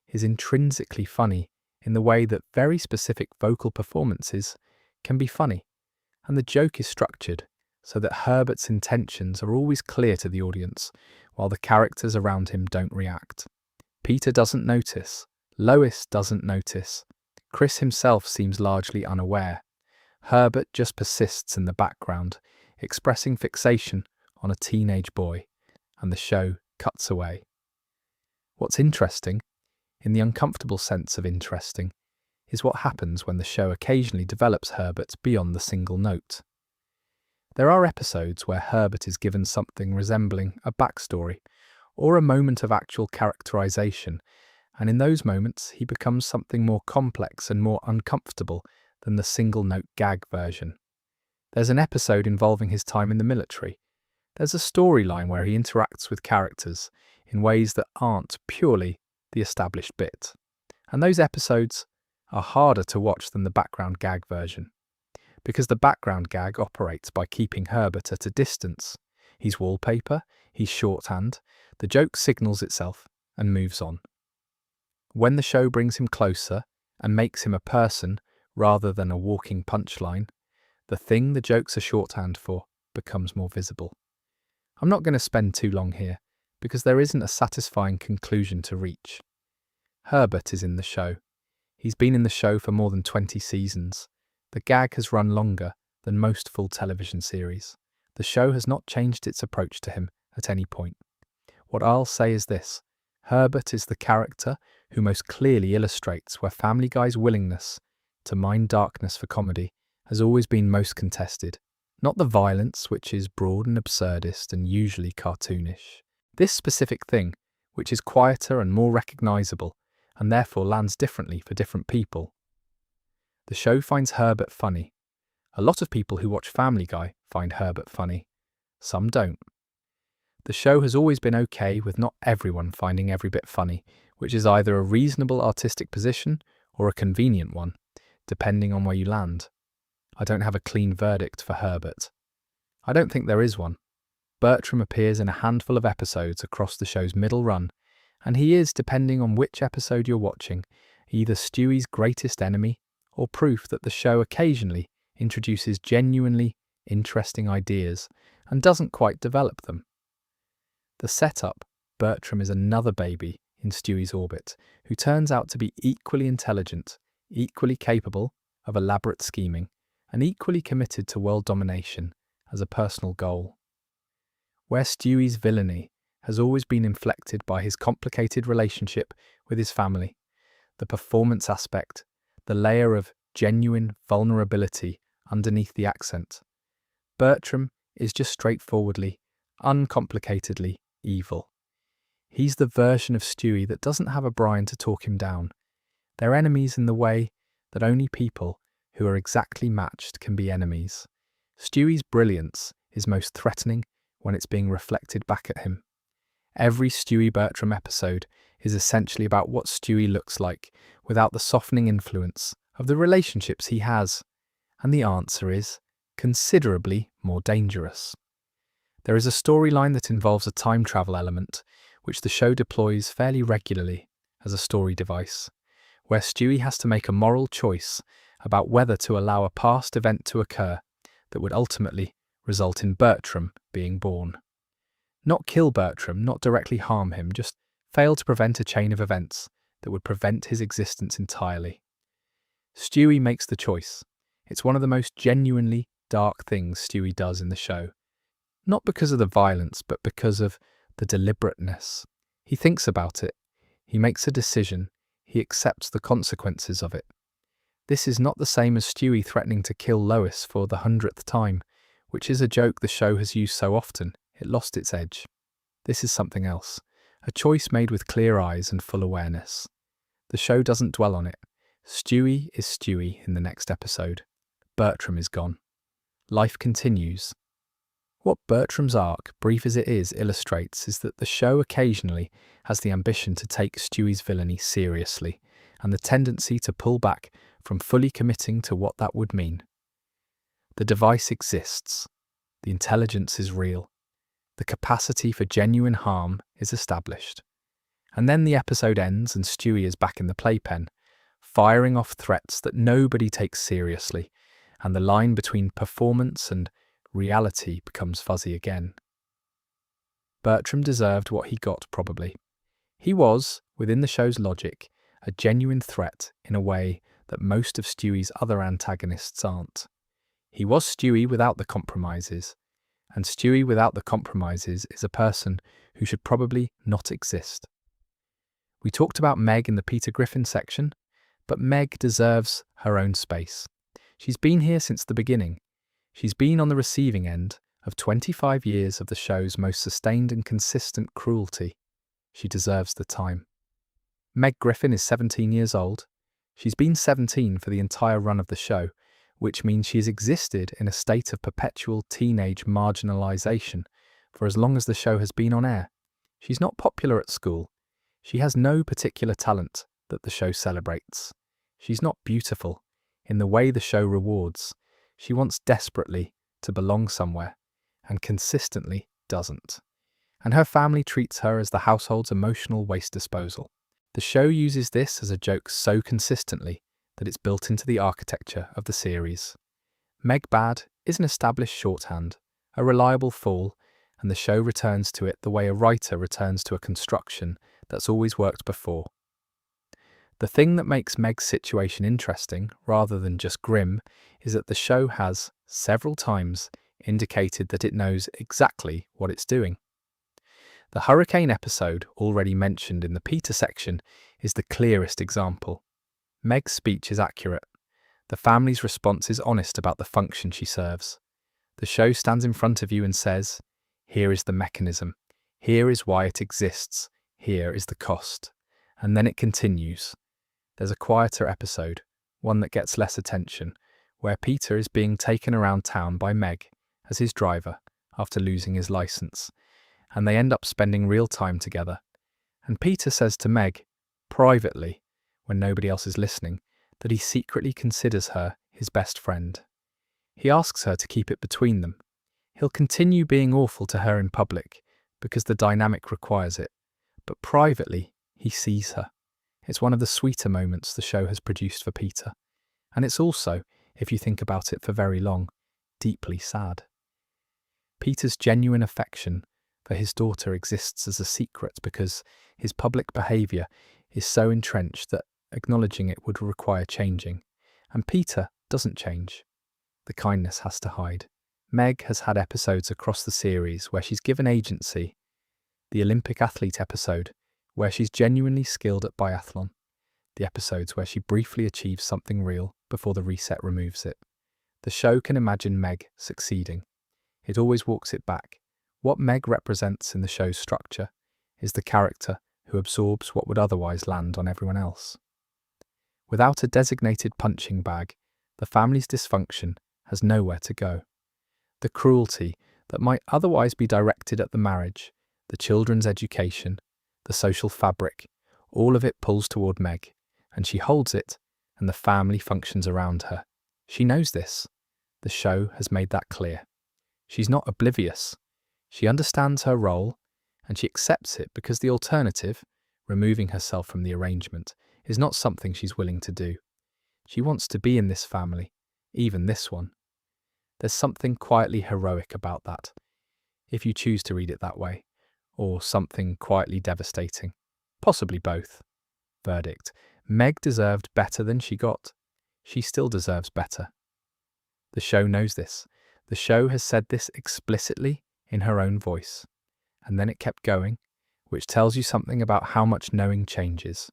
is intrinsically funny in the way that very specific vocal performances can be funny, and the joke is structured so that Herbert's intentions are always clear to the audience, while the characters around him don't react. Peter doesn't notice, Lois doesn't notice, Chris himself seems largely unaware. Herbert just persists in the background, expressing fixation on a teenage boy, and the show cuts away. What's interesting, in the uncomfortable sense of interesting, is what happens when the show occasionally develops Herbert beyond the single note. There are episodes where Herbert is given something resembling a backstory or a moment of actual characterization, and in those moments he becomes something more complex and more uncomfortable than the single-note gag version. There's an episode involving his time in the military. There's a storyline where he interacts with characters in ways that aren't purely the established bit. And those episodes are harder to watch than the background gag version, because the background gag operates by keeping Herbert at a distance. He's wallpaper, he's shorthand, the joke signals itself and moves on. When the show brings him closer and makes him a person rather than a walking punchline, the thing the jokes are shorthand for becomes more visible. I'm not going to spend too long here, because there isn't a satisfying conclusion to reach. Herbert is in the show. He's been in the show for more than 20 seasons. The gag has run longer than most full television series. The show has not changed its approach to him at any point. What I'll say is this: Herbert is the character who most clearly illustrates where Family Guy's willingness to mine darkness for comedy has always been most contested. Not the violence, which is broad and absurdist and usually cartoonish. This specific thing, which is quieter and more recognisable, and therefore lands differently for different people. The show finds Herbert funny. A lot of people who watch Family Guy find Herbert funny. Some don't. The show has always been okay with not everyone finding every bit funny, which is either a reasonable artistic position or a convenient one, depending on where you land. I don't have a clean verdict for Herbert. I don't think there is one. Bertram appears in a handful of episodes across the show's middle run, and he is, depending on which episode you're watching, either Stewie's greatest enemy or proof that the show occasionally introduces genuinely interesting ideas and doesn't quite develop them. The setup, Bertram is another baby in Stewie's orbit who turns out to be equally intelligent, equally capable of elaborate scheming, and equally committed to world domination as a personal goal. Where Stewie's villainy has always been inflected by his complicated relationship with his family, the performance aspect, the layer of genuine vulnerability underneath the accent, Bertram is just straightforwardly, uncomplicatedly evil. He's the version of Stewie that doesn't have a Brian to talk him down. They're enemies in the way that only people who are exactly matched can be enemies. Stewie's brilliance is most threatening when it's being reflected back at him. Every Stewie Bertram episode is essentially about what Stewie looks like without the softening influence of the relationships he has, and the answer is considerably more dangerous. There is a storyline that involves a time travel element, which the show deploys fairly regularly as a story device, where Stewie has to make a moral choice about whether to allow a past event to occur that would ultimately result in Bertram being born. Not kill Bertram, not directly harm him, just fail to prevent a chain of events that would prevent his existence entirely. Stewie makes the choice. It's one of the most genuinely dark things Stewie does in the show. Not because of the violence, but because of the deliberateness. He thinks about it. He makes a decision. He accepts the consequences of it. This is not the same as Stewie threatening to kill Lois for the 100th time, which is a joke the show has used so often, it lost its edge. This is something else. A choice made with clear eyes and full awareness. The show doesn't dwell on it. Stewie is Stewie in the next episode. Bertram is gone. Life continues. What Bertram's arc, brief as it is, illustrates is that the show occasionally has the ambition to take Stewie's villainy seriously, and the tendency to pull back from fully committing to what that would mean. The device exists. The intelligence is real. The capacity for genuine harm is established. And then the episode ends and Stewie is back in the playpen, firing off threats that nobody takes seriously, and the line between performance and reality becomes fuzzy again. Bertram deserved what he got, probably. He was, within the show's logic, a genuine threat in a way that most of Stewie's other antagonists aren't. He was Stewie without the compromises, and Stewie without the compromises is a person who should probably not exist. We talked about Meg in the Peter Griffin section, but Meg deserves her own space. She's been here since the beginning. She's been on the receiving end of 25 years of the show's most sustained and consistent cruelty. She deserves the time. Meg Griffin is 17 years old. She's been 17 for the entire run of the show, which means she has existed in a state of perpetual teenage marginalization for as long as the show has been on air. She's not popular at school. She has no particular talent that the show celebrates. She's not beautiful in the way the show rewards. She wants desperately to belong somewhere, and consistently doesn't. And her family treats her as the household's emotional waste disposal. The show uses this as a joke so consistently that it's built into the architecture of the series. Meg Bad is an established shorthand, a reliable fool, and the show returns to it the way a writer returns to a construction that's always worked before. The thing that makes Meg's situation interesting, rather than just grim, is that the show has, several times, indicated that it knows exactly what it's doing. The hurricane episode, already mentioned in the Peter section, is the clearest example. Meg's speech is accurate. The family's response is honest about the function she serves. The show stands in front of you and says, here is the mechanism, here is why it exists, here is the cost. And then it continues. There's a quieter episode, one that gets less attention, where Peter is being taken around town by Meg as his driver after losing his license, and they end up spending real time together. And Peter says to Meg, privately, when nobody else is listening, that he secretly considers her his best friend. He asks her to keep it between them. He'll continue being awful to her in public because the dynamic requires it, but privately he sees her. It's one of the sweeter moments the show has produced for Peter, and it's also, if you think about it for very long, deeply sad. Peter's genuine affection for his daughter exists as a secret because his public behaviour is so entrenched that acknowledging it would require changing, and Peter doesn't change. The kindness has to hide. Meg has had episodes across the series where she's given agency. The Olympic athlete episode, where she's genuinely skilled at biathlon. The episodes where she briefly achieves something real before the reset removes it. The show can imagine Meg succeeding. It always walks it back. What Meg represents in the show's structure is the character who absorbs what would otherwise land on everyone else. Without a designated punching bag, the family's dysfunction has nowhere to go. The cruelty that might otherwise be directed at the marriage, the children's education, the social fabric, all of it pulls toward Meg, and she holds it, and the family functions around her. She knows this. The show has made that clear. She's not oblivious. She understands her role, and she accepts it because the alternative, removing herself from the arrangement, is not something she's willing to do. She wants to be in this family, even this one. There's something quietly heroic about that, if you choose to read it that way, or something quietly devastating. Possibly both. Verdict: Meg deserved better than she got. She still deserves better. The show knows this. The show has said this explicitly in her own voice. And then it kept going, which tells you something about how much knowing changes.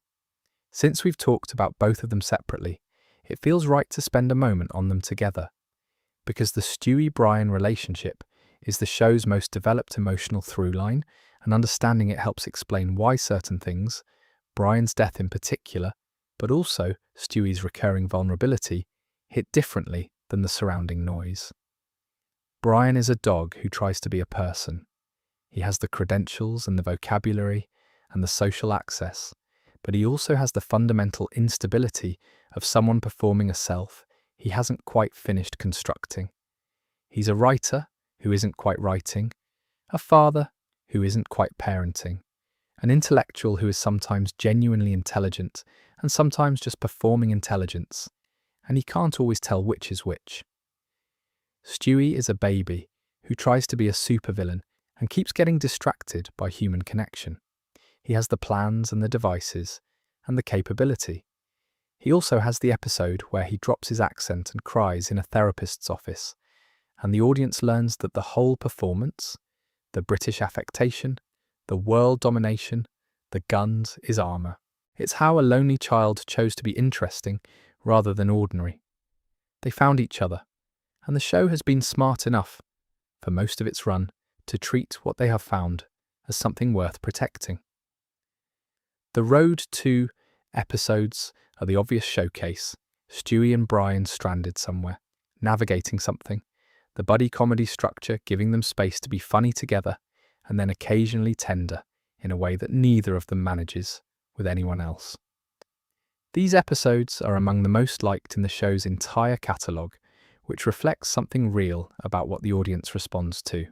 Since we've talked about both of them separately, it feels right to spend a moment on them together. Because the Stewie-Brian relationship is the show's most developed emotional through line, and understanding it helps explain why certain things, Brian's death in particular, but also Stewie's recurring vulnerability, hit differently than the surrounding noise. Brian is a dog who tries to be a person. He has the credentials and the vocabulary and the social access, but he also has the fundamental instability of someone performing a self he hasn't quite finished constructing. He's a writer who isn't quite writing, a father who isn't quite parenting, an intellectual who is sometimes genuinely intelligent and sometimes just performing intelligence, and he can't always tell which is which. Stewie is a baby who tries to be a supervillain and keeps getting distracted by human connection. He has the plans and the devices and the capability. He also has the episode where he drops his accent and cries in a therapist's office, and the audience learns that the whole performance, the British affectation, the world domination, the guns, is armour. It's how a lonely child chose to be interesting rather than ordinary. They found each other, and the show has been smart enough, for most of its run, to treat what they have found as something worth protecting. The road to episodes are the obvious showcase: Stewie and Brian stranded somewhere, navigating something, the buddy comedy structure giving them space to be funny together and then occasionally tender in a way that neither of them manages with anyone else. These episodes are among the most liked in the show's entire catalogue, which reflects something real about what the audience responds to.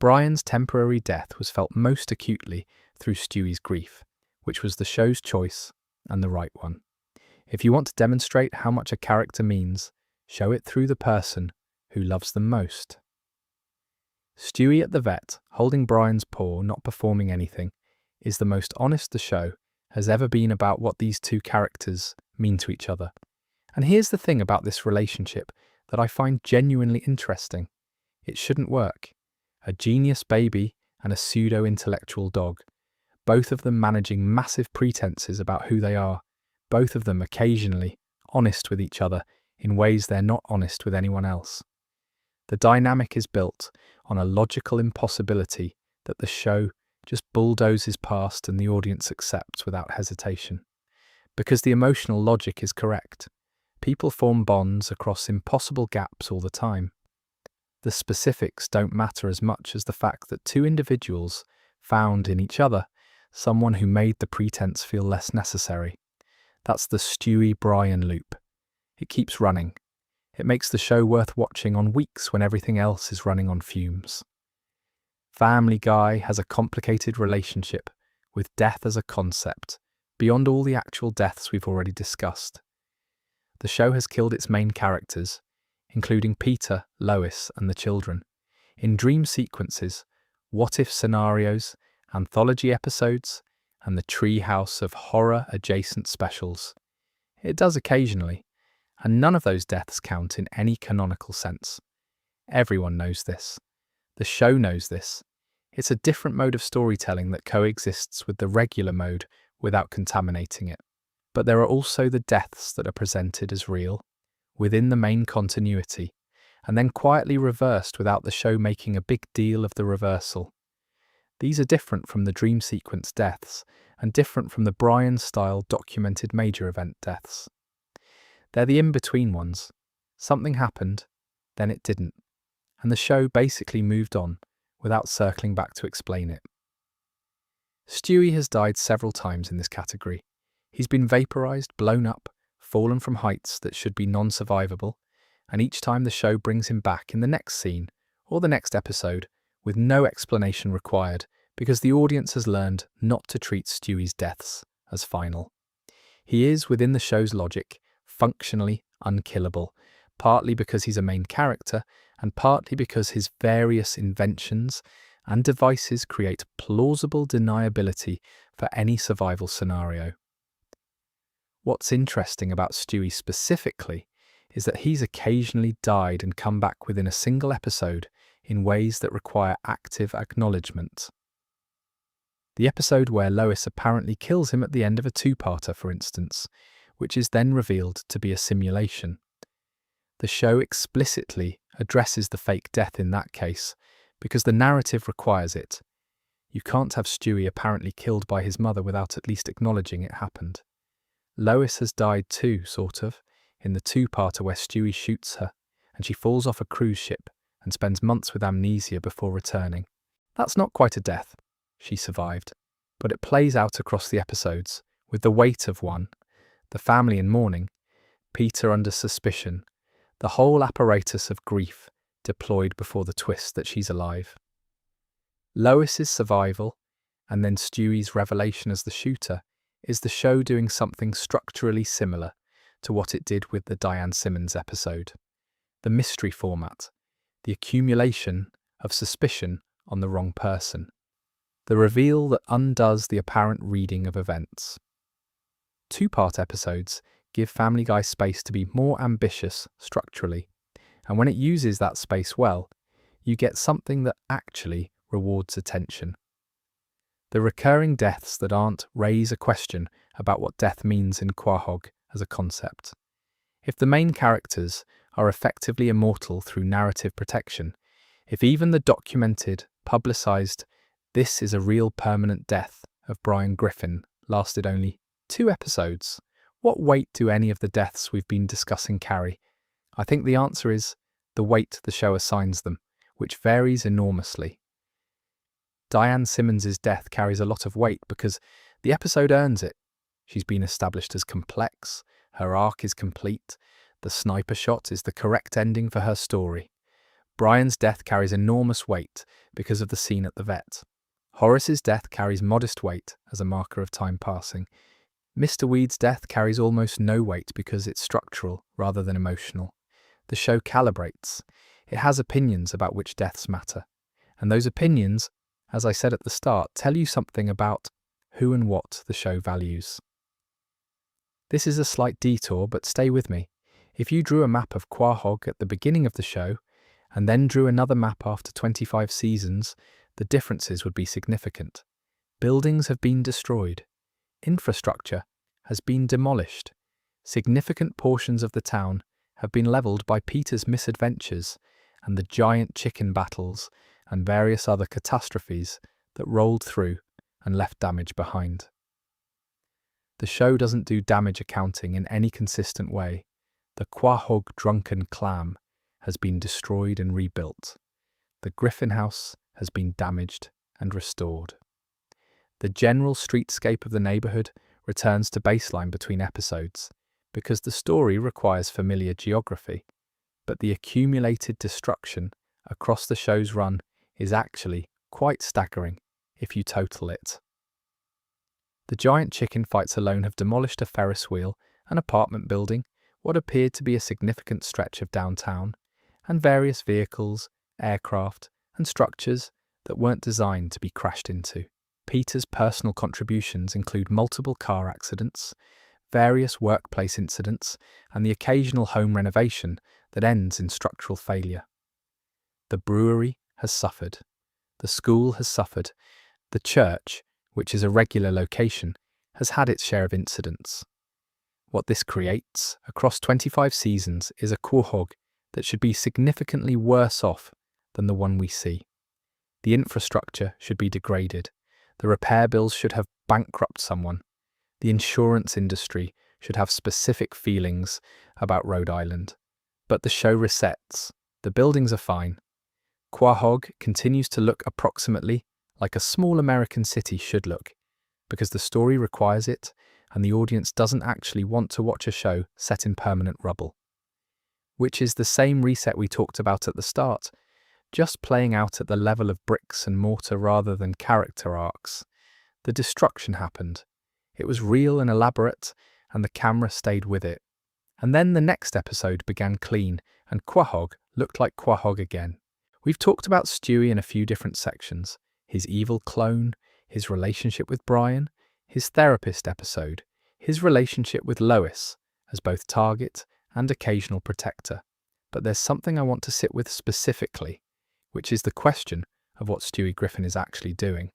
Brian's temporary death was felt most acutely through Stewie's grief, which was the show's choice and the right one. If you want to demonstrate how much a character means, show it through the person who loves them most. Stewie at the vet, holding Brian's paw, not performing anything, is the most honest the show has ever been about what these two characters mean to each other. And here's the thing about this relationship that I find genuinely interesting. It shouldn't work. A genius baby and a pseudo-intellectual dog, both of them managing massive pretenses about who they are, both of them occasionally honest with each other in ways they're not honest with anyone else. The dynamic is built on a logical impossibility that the show just bulldozes past and the audience accepts without hesitation. Because the emotional logic is correct. People form bonds across impossible gaps all the time. The specifics don't matter as much as the fact that two individuals found in each other someone who made the pretense feel less necessary. That's the Stewie-Brian loop. It keeps running. It makes the show worth watching on weeks when everything else is running on fumes. Family Guy has a complicated relationship with death as a concept, beyond all the actual deaths we've already discussed. The show has killed its main characters, including Peter, Lois, and the children, in dream sequences, what-if scenarios, anthology episodes, and the treehouse of horror-adjacent specials. It does occasionally, and none of those deaths count in any canonical sense. Everyone knows this. The show knows this. It's a different mode of storytelling that coexists with the regular mode without contaminating it. But there are also the deaths that are presented as real, within the main continuity, and then quietly reversed without the show making a big deal of the reversal. These are different from the dream sequence deaths, and different from the Brian-style documented major event deaths. They're the in-between ones. Something happened, then it didn't, and the show basically moved on without circling back to explain it. Stewie has died several times in this category. He's been vaporized, blown up, fallen from heights that should be non-survivable, and each time the show brings him back in the next scene or the next episode with no explanation required because the audience has learned not to treat Stewie's deaths as final. He is, within the show's logic, functionally unkillable, partly because he's a main character and partly because his various inventions and devices create plausible deniability for any survival scenario. What's interesting about Stewie specifically is that he's occasionally died and come back within a single episode in ways that require active acknowledgement. The episode where Lois apparently kills him at the end of a two-parter, for instance, which is then revealed to be a simulation. The show explicitly addresses the fake death in that case, because the narrative requires it. You can't have Stewie apparently killed by his mother without at least acknowledging it happened. Lois has died too, sort of, in the two-parter where Stewie shoots her, and she falls off a cruise ship and spends months with amnesia before returning. That's not quite a death. She survived, but it plays out across the episodes, with the weight of one, the family in mourning, Peter under suspicion, the whole apparatus of grief deployed before the twist that she's alive. Lois's survival, and then Stewie's revelation as the shooter, is the show doing something structurally similar to what it did with the Diane Simmons episode. The mystery format, the accumulation of suspicion on the wrong person, the reveal that undoes the apparent reading of events. Two-part episodes give Family Guy space to be more ambitious structurally, and when it uses that space well, you get something that actually rewards attention. The recurring deaths that aren't raise a question about what death means in Quahog as a concept. If the main characters are effectively immortal through narrative protection, if even the documented, publicised, "This is a real permanent death" of Brian Griffin lasted only 2 episodes, what weight do any of the deaths we've been discussing carry? I think the answer is the weight the show assigns them, which varies enormously. Diane Simmons' death carries a lot of weight because the episode earns it. She's been established as complex, her arc is complete, the sniper shot is the correct ending for her story. Brian's death carries enormous weight because of the scene at the vet. Horace's death carries modest weight as a marker of time passing. Mr. Weed's death carries almost no weight because it's structural rather than emotional. The show calibrates. It has opinions about which deaths matter. And those opinions, as I said at the start, tell you something about who and what the show values. This is a slight detour, but stay with me. If you drew a map of Quahog at the beginning of the show, and then drew another map after 25 seasons, the differences would be significant. Buildings have been destroyed. Infrastructure has been demolished. Significant portions of the town have been levelled by Peter's misadventures and the giant chicken battles and various other catastrophes that rolled through and left damage behind. The show doesn't do damage accounting in any consistent way. The Quahog drunken clam has been destroyed and rebuilt. The Griffin house has been damaged and restored. The general streetscape of the neighbourhood returns to baseline between episodes because the story requires familiar geography, but the accumulated destruction across the show's run is actually quite staggering if you total it. The giant chicken fights alone have demolished a Ferris wheel, an apartment building, what appeared to be a significant stretch of downtown, and various vehicles, aircraft, and structures that weren't designed to be crashed into. Peter's personal contributions include multiple car accidents, various workplace incidents, and the occasional home renovation that ends in structural failure. The brewery has suffered. The school has suffered. The church, which is a regular location, has had its share of incidents. What this creates across 25 seasons is a Quahog that should be significantly worse off than the one we see. The infrastructure should be degraded. The repair bills should have bankrupted someone. The insurance industry should have specific feelings about Rhode Island. But the show resets. The buildings are fine. Quahog continues to look approximately like a small American city should look, because the story requires it and the audience doesn't actually want to watch a show set in permanent rubble. Which is the same reset we talked about at the start, just playing out at the level of bricks and mortar rather than character arcs. The destruction happened. It was real and elaborate, and the camera stayed with it. And then the next episode began clean, and Quahog looked like Quahog again. We've talked about Stewie in a few different sections: his evil clone, his relationship with Brian, his therapist episode, his relationship with Lois as both target and occasional protector. But there's something I want to sit with specifically, which is the question of what Stewie Griffin is actually doing.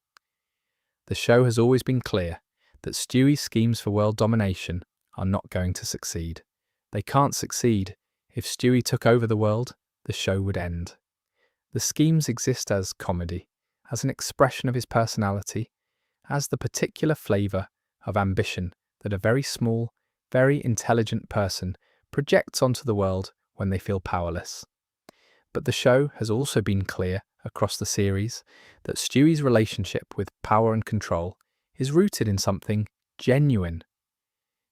The show has always been clear that Stewie's schemes for world domination are not going to succeed. They can't succeed. If Stewie took over the world, the show would end. The schemes exist as comedy, as an expression of his personality, as the particular flavour of ambition that a very small, very intelligent person projects onto the world when they feel powerless. But the show has also been clear across the series that Stewie's relationship with power and control is rooted in something genuine.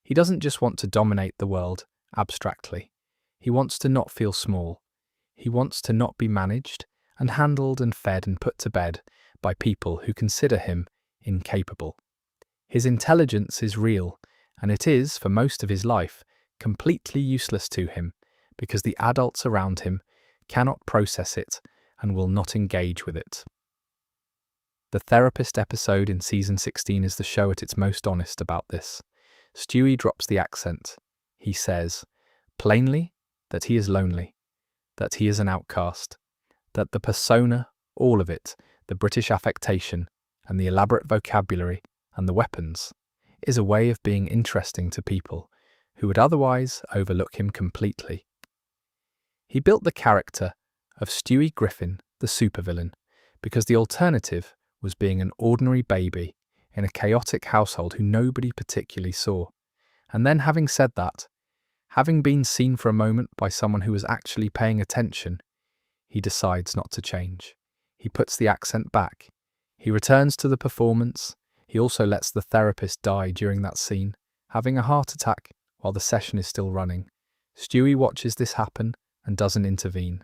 He doesn't just want to dominate the world abstractly. He wants to not feel small. He wants to not be managed and handled and fed and put to bed by people who consider him incapable. His intelligence is real, and it is, for most of his life, completely useless to him because the adults around him cannot process it and will not engage with it. The therapist episode in season 16 is the show at its most honest about this. Stewie drops the accent. He says, plainly, that he is lonely, that he is an outcast, that the persona, all of it, the British affectation and the elaborate vocabulary and the weapons, is a way of being interesting to people who would otherwise overlook him completely. He built the character of Stewie Griffin, the supervillain, because the alternative was being an ordinary baby in a chaotic household who nobody particularly saw. And then, having said that, having been seen for a moment by someone who was actually paying attention, he decides not to change. He puts the accent back. He returns to the performance. He also lets the therapist die during that scene, having a heart attack while the session is still running. Stewie watches this happen and doesn't intervene.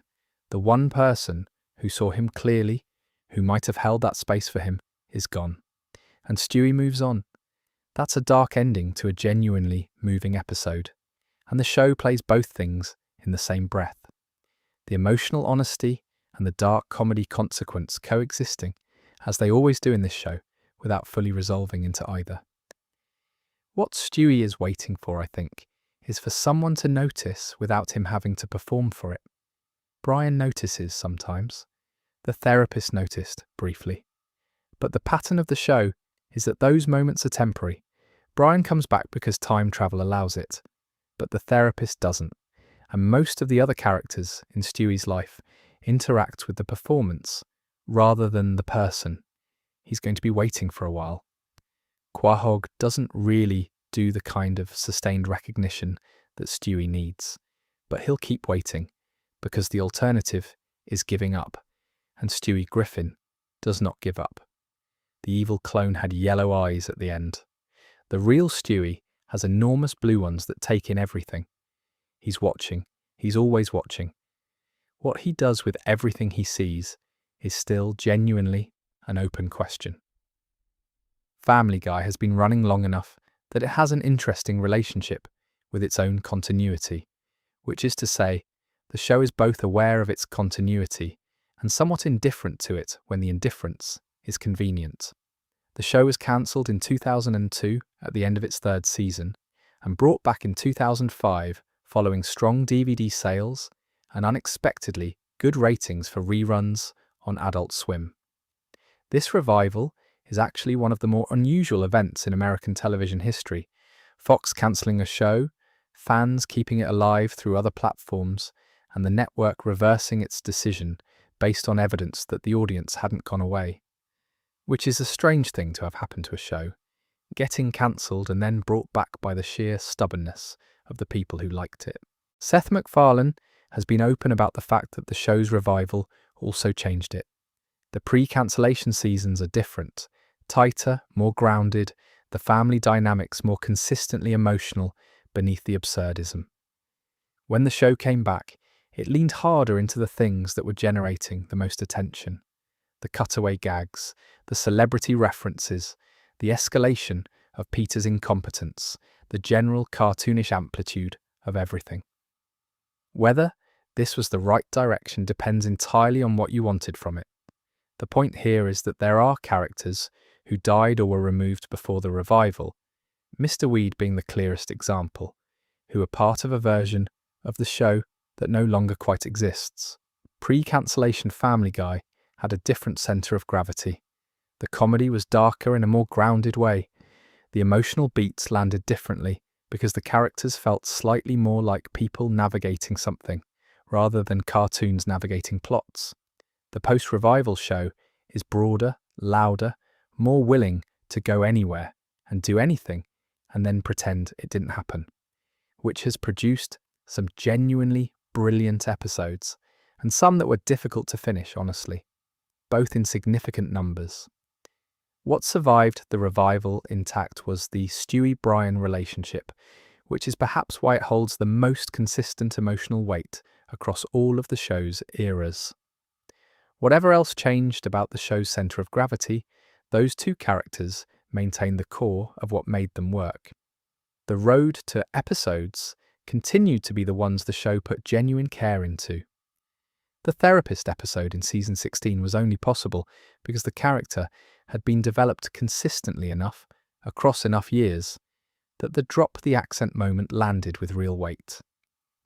The one person who saw him clearly, who might have held that space for him, is gone. And Stewie moves on. That's a dark ending to a genuinely moving episode. And the show plays both things in the same breath. The emotional honesty and the dark comedy consequence coexisting, as they always do in this show, without fully resolving into either. What Stewie is waiting for, I think, is for someone to notice without him having to perform for it. Brian notices sometimes. The therapist noticed briefly. But the pattern of the show is that those moments are temporary. Brian comes back because time travel allows it, but the therapist doesn't. And most of the other characters in Stewie's life interact with the performance rather than the person. He's going to be waiting for a while. Quahog doesn't really do the kind of sustained recognition that Stewie needs, but he'll keep waiting because the alternative is giving up, and Stewie Griffin does not give up. The evil clone had yellow eyes at the end. The real Stewie has enormous blue ones that take in everything. He's watching. He's always watching. What he does with everything he sees is still genuinely an open question. Family Guy has been running long enough that it has an interesting relationship with its own continuity, which is to say, the show is both aware of its continuity and somewhat indifferent to it when the indifference is convenient. The show was cancelled in 2002 at the end of its third season and brought back in 2005 following strong DVD sales and unexpectedly good ratings for reruns on Adult Swim. This revival is actually one of the more unusual events in American television history. Fox cancelling a show, fans keeping it alive through other platforms, and the network reversing its decision based on evidence that the audience hadn't gone away. Which is a strange thing to have happened to a show, getting cancelled and then brought back by the sheer stubbornness of the people who liked it. Seth MacFarlane has been open about the fact that the show's revival also changed it. The pre-cancellation seasons are different, tighter, more grounded, the family dynamics more consistently emotional beneath the absurdism. When the show came back, it leaned harder into the things that were generating the most attention. The cutaway gags, the celebrity references, the escalation of Peter's incompetence, the general cartoonish amplitude of everything. Whether this was the right direction depends entirely on what you wanted from it. The point here is that there are characters who died or were removed before the revival, Mr. Weed being the clearest example, who are part of a version of the show that no longer quite exists. Pre-cancellation Family Guy had a different centre of gravity. The comedy was darker in a more grounded way. The emotional beats landed differently because the characters felt slightly more like people navigating something, rather than cartoons navigating plots. The post-revival show is broader, louder, more willing to go anywhere and do anything and then pretend it didn't happen, which has produced some genuinely brilliant episodes, and some that were difficult to finish, honestly, both in significant numbers. What survived the revival intact was the Stewie-Brian relationship, which is perhaps why it holds the most consistent emotional weight across all of the show's eras. Whatever else changed about the show's centre of gravity, those two characters maintained the core of what made them work. The road to episodes continued to be the ones the show put genuine care into. The therapist episode in season 16 was only possible because the character had been developed consistently enough, across enough years, that the drop the accent moment landed with real weight.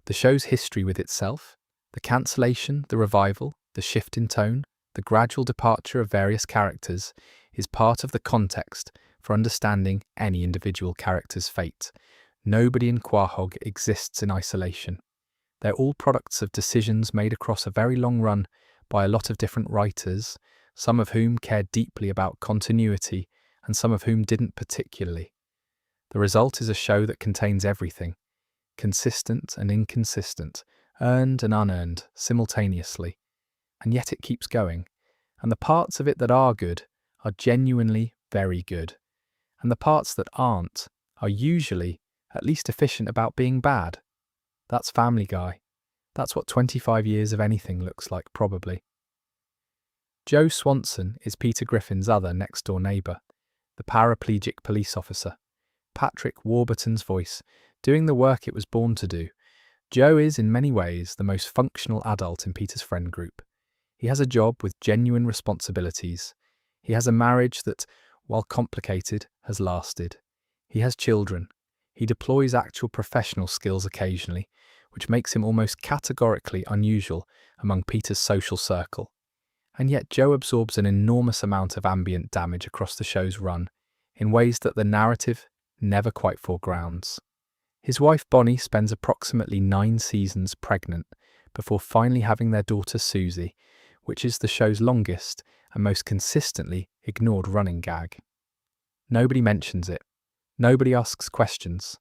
The show's history with itself, the cancellation, the revival, the shift in tone, the gradual departure of various characters, is part of the context for understanding any individual character's fate. Nobody in Quahog exists in isolation. They're all products of decisions made across a very long run by a lot of different writers, some of whom cared deeply about continuity and some of whom didn't particularly. The result is a show that contains everything, consistent and inconsistent, earned and unearned simultaneously, and yet it keeps going, and the parts of it that are good are genuinely very good, and the parts that aren't are usually at least efficient about being bad. That's Family Guy. That's what 25 years of anything looks like, probably. Joe Swanson is Peter Griffin's other next-door neighbour, the paraplegic police officer. Patrick Warburton's voice, doing the work it was born to do. Joe is, in many ways, the most functional adult in Peter's friend group. He has a job with genuine responsibilities. He has a marriage that, while complicated, has lasted. He has children. He deploys actual professional skills occasionally, which makes him almost categorically unusual among Peter's social circle. And yet Joe absorbs an enormous amount of ambient damage across the show's run, in ways that the narrative never quite foregrounds. His wife Bonnie spends approximately 9 seasons pregnant before finally having their daughter Susie, which is the show's longest and most consistently ignored running gag. Nobody mentions it. Nobody asks questions.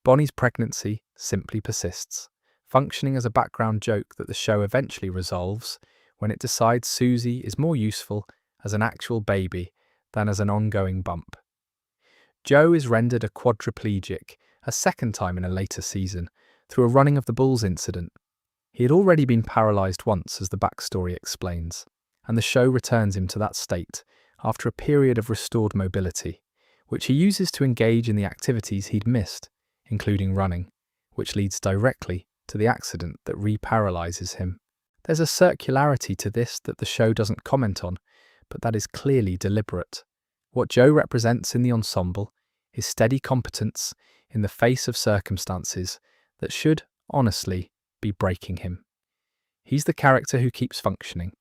Bonnie's pregnancy simply persists, functioning as a background joke that the show eventually resolves when it decides Susie is more useful as an actual baby than as an ongoing bump. Joe is rendered a quadriplegic a second time in a later season through a running of the bulls incident. He had already been paralysed once, as the backstory explains, and the show returns him to that state after a period of restored mobility, which he uses to engage in the activities he'd missed, including running, which leads directly to the accident that reparalyses him. There's a circularity to this that the show doesn't comment on, but that is clearly deliberate. What Joe represents in the ensemble is steady competence in the face of circumstances that should, honestly, be breaking him. He's the character who keeps functioning.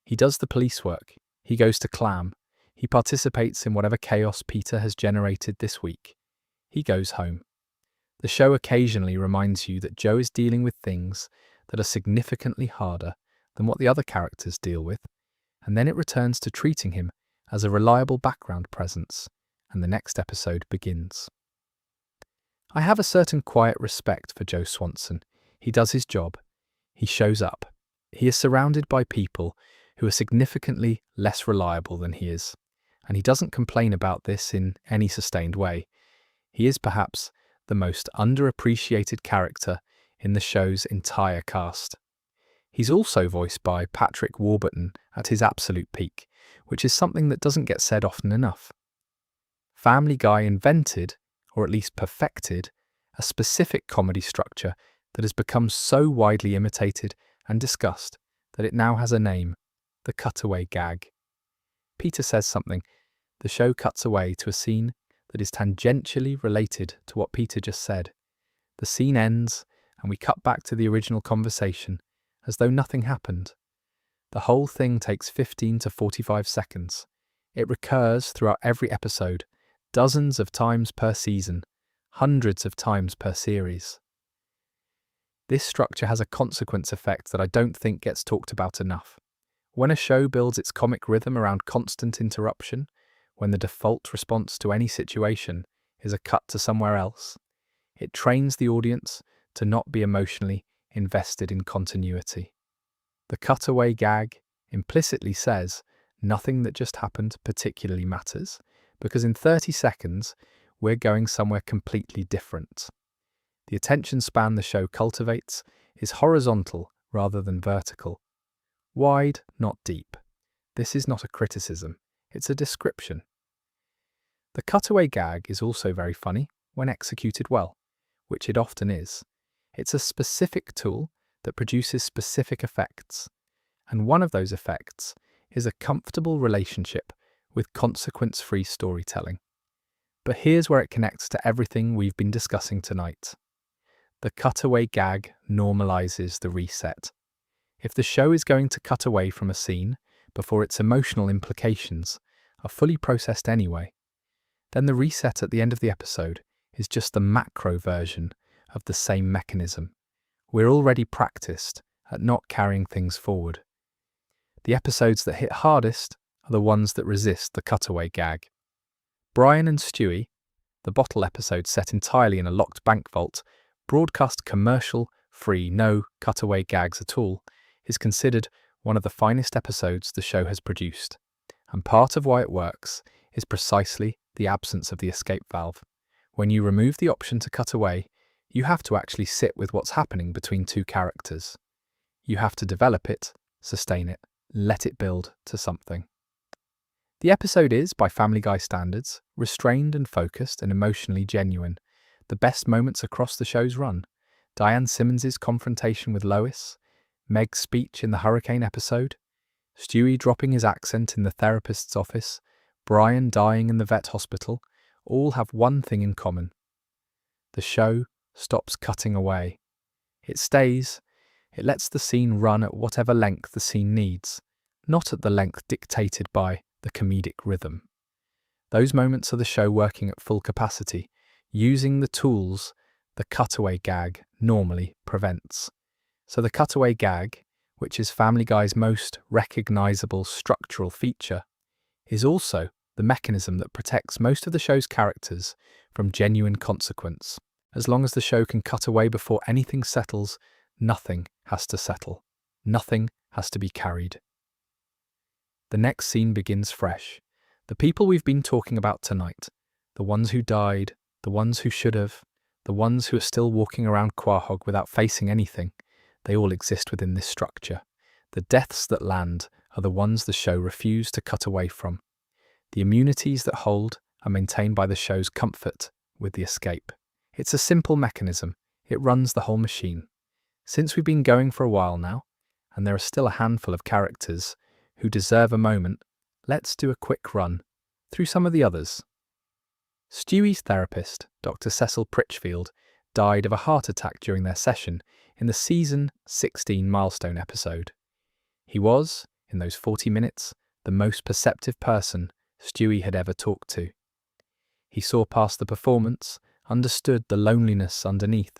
He does the police work. He goes to Clam. He participates in whatever chaos Peter has generated this week. He goes home. The show occasionally reminds you that Joe is dealing with things that are significantly harder than what the other characters deal with, and then it returns to treating him as a reliable background presence, and the next episode begins. I have a certain quiet respect for Joe Swanson. He does his job. He shows up. He is surrounded by people who are significantly less reliable than he is, and he doesn't complain about this in any sustained way. He is perhaps the most underappreciated character in the show's entire cast. He's also voiced by Patrick Warburton at his absolute peak, which is something that doesn't get said often enough. Family Guy invented, or at least perfected, a specific comedy structure that has become so widely imitated and discussed that it now has a name: the cutaway gag. Peter says something. The show cuts away to a scene that is tangentially related to what Peter just said. The scene ends, and we cut back to the original conversation, as though nothing happened. The whole thing takes 15 to 45 seconds. It recurs throughout every episode, dozens of times per season, hundreds of times per series. This structure has a consequence effect that I don't think gets talked about enough. When a show builds its comic rhythm around constant interruption, when the default response to any situation is a cut to somewhere else, it trains the audience to not be emotionally invested in continuity. The cutaway gag implicitly says nothing that just happened particularly matters, because in 30 seconds, we're going somewhere completely different. The attention span the show cultivates is horizontal rather than vertical. Wide, not deep. This is not a criticism, it's a description. The cutaway gag is also very funny when executed well, which it often is. It's a specific tool that produces specific effects, and one of those effects is a comfortable relationship with consequence-free storytelling. But here's where it connects to everything we've been discussing tonight. The cutaway gag normalizes the reset. If the show is going to cut away from a scene before its emotional implications are fully processed anyway, then the reset at the end of the episode is just the macro version of the same mechanism. We're already practiced at not carrying things forward. The episodes that hit hardest are the ones that resist the cutaway gag. Brian and Stewie, the bottle episode set entirely in a locked bank vault, broadcast commercial-free, no cutaway gags at all, is considered one of the finest episodes the show has produced. And part of why it works is precisely the absence of the escape valve. When you remove the option to cut away, you have to actually sit with what's happening between two characters. You have to develop it, sustain it, let it build to something. The episode is, by Family Guy standards, restrained and focused and emotionally genuine. The best moments across the show's run: Diane Simmons' confrontation with Lois, Meg's speech in the hurricane episode, Stewie dropping his accent in the therapist's office, Brian dying in the vet hospital, all have one thing in common. The show stops cutting away. It stays. It lets the scene run at whatever length the scene needs, not at the length dictated by the comedic rhythm. Those moments are the show working at full capacity, using the tools the cutaway gag normally prevents. So the cutaway gag, which is Family Guy's most recognizable structural feature, is also the mechanism that protects most of the show's characters from genuine consequence. As long as the show can cut away before anything settles, nothing has to settle. Nothing has to be carried. The next scene begins fresh. The people we've been talking about tonight, the ones who died, the ones who should have, the ones who are still walking around Quahog without facing anything, they all exist within this structure. The deaths that land are the ones the show refused to cut away from. The immunities that hold are maintained by the show's comfort with the escape. It's a simple mechanism. It runs the whole machine. Since we've been going for a while now, and there are still a handful of characters who deserve a moment, let's do a quick run through some of the others. Stewie's therapist, Dr. Cecil Pritchfield, died of a heart attack during their session in the season 16 milestone episode. He was, in those 40 minutes, the most perceptive person Stewie had ever talked to. He saw past the performance, understood the loneliness underneath,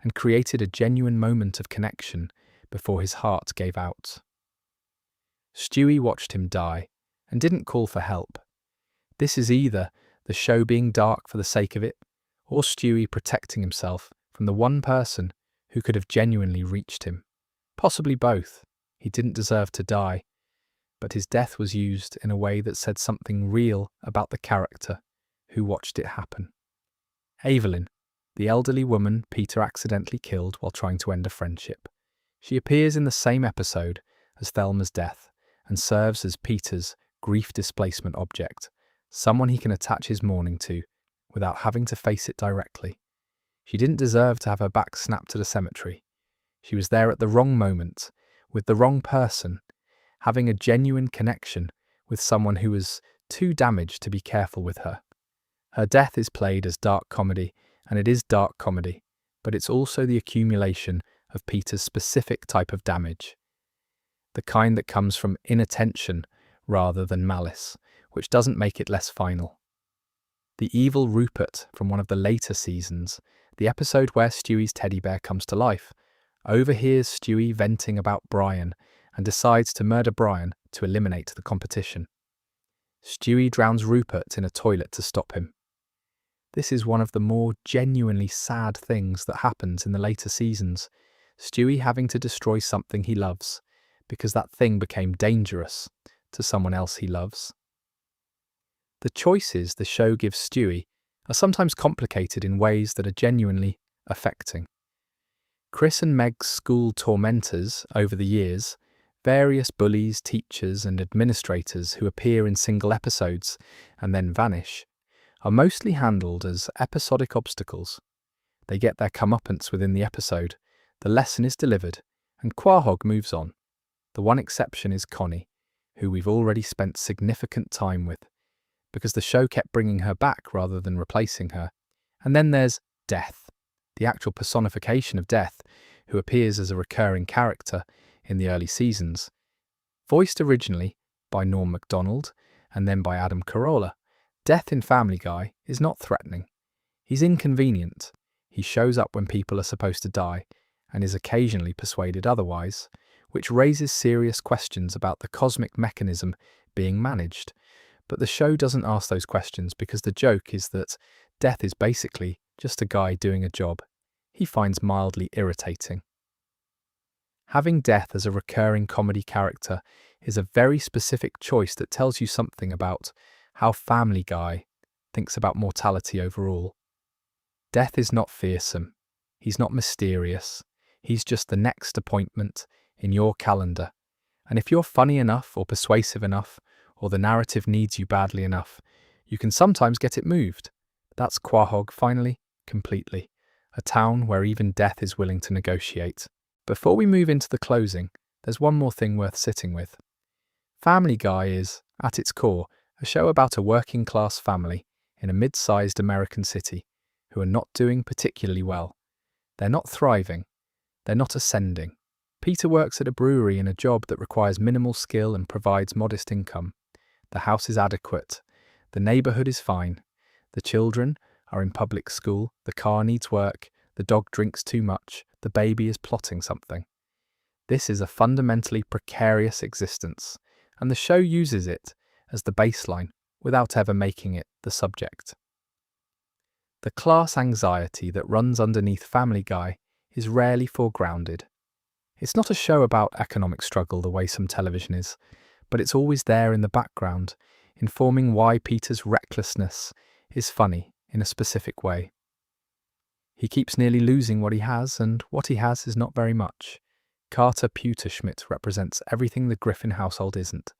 and created a genuine moment of connection before his heart gave out. Stewie watched him die and didn't call for help. This is either the show being dark for the sake of it, or Stewie protecting himself from the one person who could have genuinely reached him. Possibly both. He didn't deserve to die, but his death was used in a way that said something real about the character who watched it happen. Evelyn, the elderly woman Peter accidentally killed while trying to end a friendship. She appears in the same episode as Thelma's death and serves as Peter's grief displacement object, someone he can attach his mourning to without having to face it directly. She didn't deserve to have her back snapped at a cemetery. She was there at the wrong moment, with the wrong person, having a genuine connection with someone who was too damaged to be careful with her. Her death is played as dark comedy, and it is dark comedy, but it's also the accumulation of Peter's specific type of damage. The kind that comes from inattention rather than malice, which doesn't make it less final. The evil Rupert from one of the later seasons, the episode where Stewie's teddy bear comes to life, overhears Stewie venting about Brian and decides to murder Brian to eliminate the competition. Stewie drowns Rupert in a toilet to stop him. This is one of the more genuinely sad things that happens in the later seasons, Stewie having to destroy something he loves, because that thing became dangerous to someone else he loves. The choices the show gives Stewie are sometimes complicated in ways that are genuinely affecting. Chris and Meg's school tormentors over the years, various bullies, teachers and administrators who appear in single episodes and then vanish, are mostly handled as episodic obstacles. They get their comeuppance within the episode, the lesson is delivered, and Quahog moves on. The one exception is Connie, who we've already spent significant time with, because the show kept bringing her back rather than replacing her. And then there's Death, the actual personification of Death, who appears as a recurring character in the early seasons, voiced originally by Norm Macdonald and then by Adam Carolla. Death in Family Guy is not threatening. He's inconvenient. He shows up when people are supposed to die and is occasionally persuaded otherwise, which raises serious questions about the cosmic mechanism being managed. But the show doesn't ask those questions because the joke is that Death is basically just a guy doing a job he finds mildly irritating. Having Death as a recurring comedy character is a very specific choice that tells you something about how Family Guy thinks about mortality overall. Death is not fearsome. He's not mysterious. He's just the next appointment in your calendar. And if you're funny enough or persuasive enough, or the narrative needs you badly enough, you can sometimes get it moved. That's Quahog, finally, completely. A town where even Death is willing to negotiate. Before we move into the closing, there's one more thing worth sitting with. Family Guy is, at its core, a show about a working-class family in a mid-sized American city who are not doing particularly well. They're not thriving. They're not ascending. Peter works at a brewery in a job that requires minimal skill and provides modest income. The house is adequate. The neighborhood is fine. The children are in public school. The car needs work. The dog drinks too much. The baby is plotting something. This is a fundamentally precarious existence, and the show uses it as the baseline without ever making it the subject. The class anxiety that runs underneath Family Guy is rarely foregrounded. It's not a show about economic struggle the way some television is, but it's always there in the background, informing why Peter's recklessness is funny in a specific way. He keeps nearly losing what he has, and what he has is not very much. Carter Pewterschmidt represents everything the Griffin household isn't: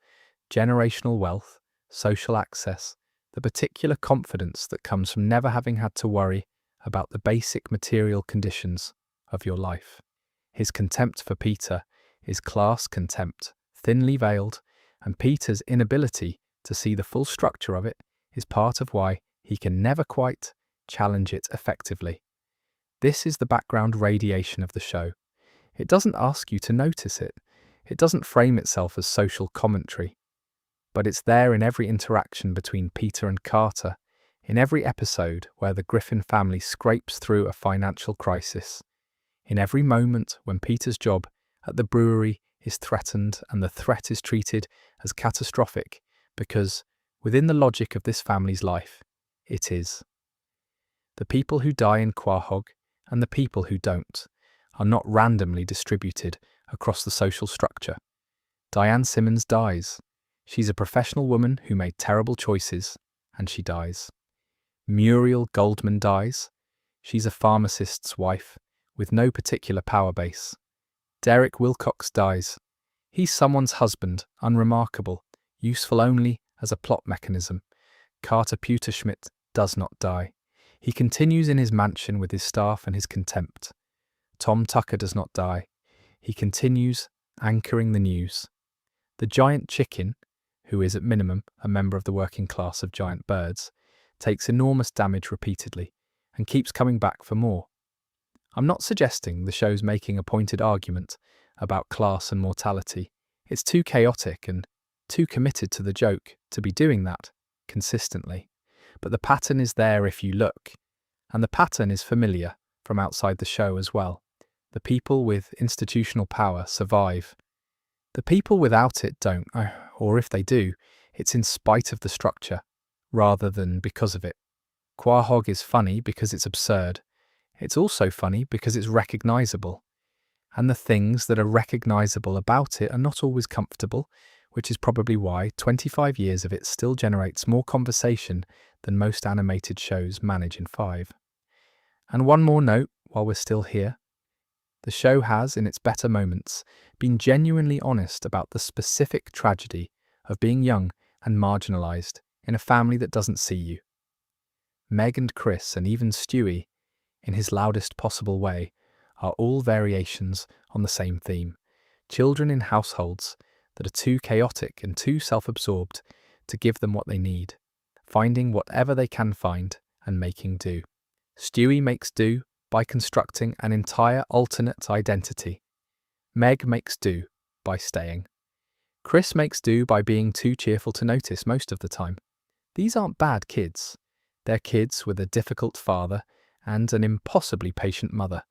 generational wealth, social access, the particular confidence that comes from never having had to worry about the basic material conditions of your life. His contempt for Peter is class contempt, thinly veiled, and Peter's inability to see the full structure of it is part of why he can never quite challenge it effectively. This is the background radiation of the show. It doesn't ask you to notice it. It doesn't frame itself as social commentary. But it's there in every interaction between Peter and Carter, in every episode where the Griffin family scrapes through a financial crisis, in every moment when Peter's job at the brewery is threatened and the threat is treated as catastrophic because, within the logic of this family's life, it is. The people who die in Quahog and the people who don't are not randomly distributed across the social structure. Diane Simmons dies. She's a professional woman who made terrible choices, and she dies. Muriel Goldman dies. She's a pharmacist's wife, with no particular power base. Derek Wilcox dies. He's someone's husband, unremarkable, useful only as a plot mechanism. Carter Pewterschmidt does not die. He continues in his mansion with his staff and his contempt. Tom Tucker does not die. He continues, anchoring the news. The giant chicken, who is at minimum a member of the working class of giant birds, takes enormous damage repeatedly and keeps coming back for more. I'm not suggesting the show's making a pointed argument about class and mortality. It's too chaotic and too committed to the joke to be doing that consistently. But the pattern is there if you look, and the pattern is familiar from outside the show as well. The people with institutional power survive. The people without it don't, or if they do, it's in spite of the structure, rather than because of it. Quahog is funny because it's absurd. It's also funny because it's recognisable. And the things that are recognisable about it are not always comfortable, which is probably why 25 years of it still generates more conversation than most animated shows manage in 5. And one more note while we're still here. The show has, in its better moments, been genuinely honest about the specific tragedy of being young and marginalised in a family that doesn't see you. Meg and Chris, and even Stewie, in his loudest possible way, are all variations on the same theme. Children in households that are too chaotic and too self-absorbed to give them what they need, finding whatever they can find and making do. Stewie makes do by constructing an entire alternate identity. Meg makes do by staying. Chris makes do by being too cheerful to notice most of the time. These aren't bad kids. They're kids with a difficult father and an impossibly patient mother,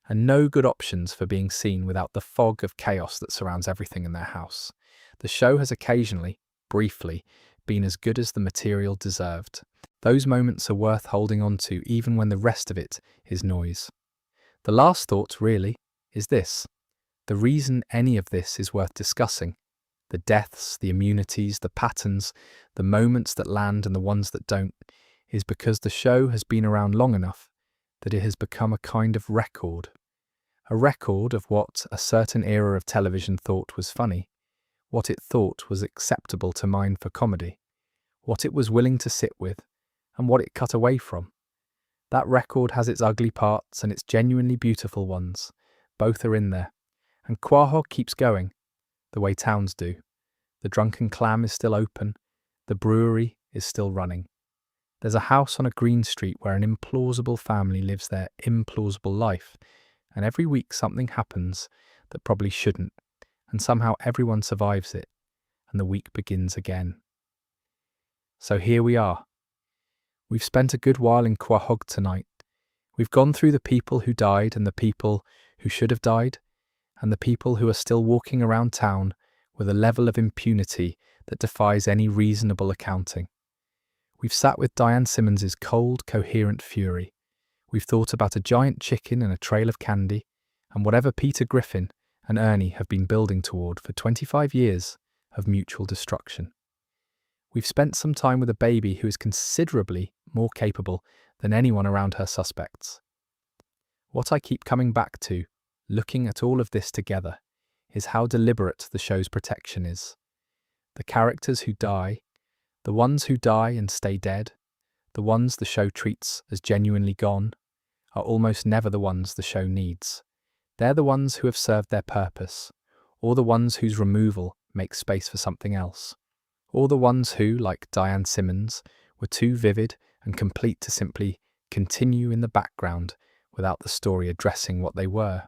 and no good options for being seen without the fog of chaos that surrounds everything in their house. The show has occasionally, briefly, been as good as the material deserved. Those moments are worth holding on to even when the rest of it is noise. The last thought, really, is this. The reason any of this is worth discussing, the deaths, the immunities, the patterns, the moments that land and the ones that don't, is because the show has been around long enough that it has become a kind of record. A record of what a certain era of television thought was funny, what it thought was acceptable to mine for comedy, what it was willing to sit with, and what it cut away from. That record has its ugly parts and its genuinely beautiful ones. Both are in there. And Quahog keeps going, the way towns do. The Drunken Clam is still open. The brewery is still running. There's a house on a green street where an implausible family lives their implausible life, and every week something happens that probably shouldn't, and somehow everyone survives it, and the week begins again. So here we are. We've spent a good while in Quahog tonight. We've gone through the people who died and the people who should have died, and the people who are still walking around town with a level of impunity that defies any reasonable accounting. We've sat with Diane Simmons's cold, coherent fury. We've thought about a giant chicken and a trail of candy, and whatever Peter Griffin and Ernie have been building toward for 25 years of mutual destruction. We've spent some time with a baby who is considerably more capable than anyone around her suspects. What I keep coming back to, looking at all of this together, is how deliberate the show's protection is. The characters who die, the ones who die and stay dead, the ones the show treats as genuinely gone, are almost never the ones the show needs. They're the ones who have served their purpose, or the ones whose removal makes space for something else, or the ones who, like Diane Simmons, were too vivid and complete to simply continue in the background without the story addressing what they were.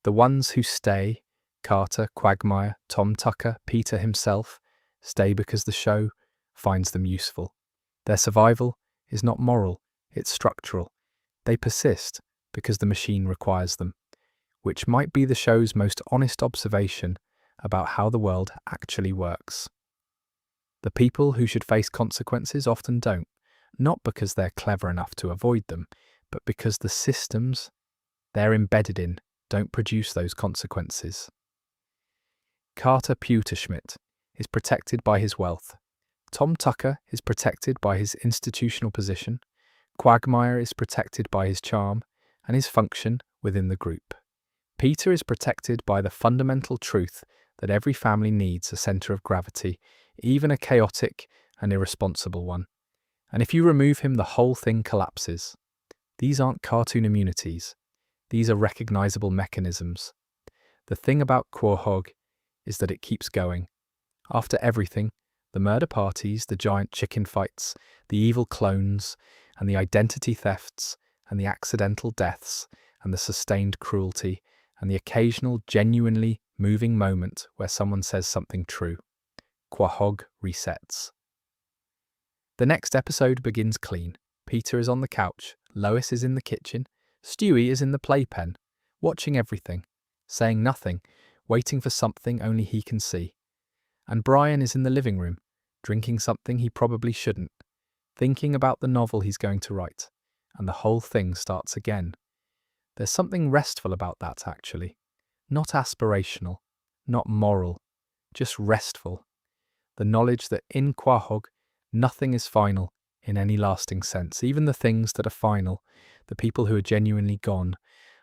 The ones who stay, Carter, Quagmire, Tom Tucker, Peter himself, stay because the show finds them useful. Their survival is not moral, it's structural. They persist because the machine requires them, which might be the show's most honest observation about how the world actually works. The people who should face consequences often don't, not because they're clever enough to avoid them, but because the systems they're embedded in don't produce those consequences. Carter Pewterschmidt is protected by his wealth. Tom Tucker is protected by his institutional position. Quagmire is protected by his charm and his function within the group. Peter is protected by the fundamental truth that every family needs a centre of gravity, even a chaotic and irresponsible one. And if you remove him, the whole thing collapses. These aren't cartoon immunities. These are recognizable mechanisms. The thing about Quahog is that it keeps going. After everything, the murder parties, the giant chicken fights, the evil clones, and the identity thefts, and the accidental deaths, and the sustained cruelty, and the occasional genuinely moving moment where someone says something true, Quahog resets. The next episode begins clean. Peter is on the couch, Lois is in the kitchen, Stewie is in the playpen, watching everything, saying nothing, waiting for something only he can see. And Brian is in the living room, drinking something he probably shouldn't, thinking about the novel he's going to write, and the whole thing starts again. There's something restful about that, actually. Not aspirational, not moral, just restful. The knowledge that in Quahog, nothing is final in any lasting sense. Even the things that are final, the people who are genuinely gone,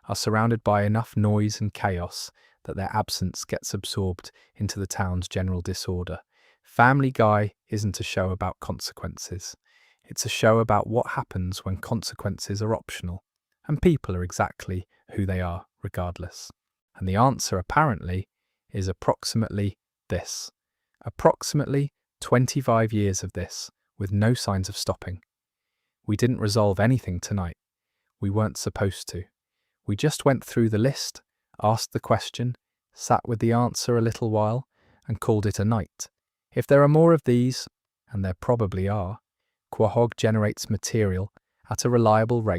are surrounded by enough noise and chaos that their absence gets absorbed into the town's general disorder. Family Guy isn't a show about consequences. It's a show about what happens when consequences are optional, and people are exactly who they are, regardless. And the answer, apparently, is approximately this. Approximately 25 years of this, with no signs of stopping. We didn't resolve anything tonight. We weren't supposed to. We just went through the list, asked the question, sat with the answer a little while, and called it a night. If there are more of these, and there probably are, Quahog generates material at a reliable rate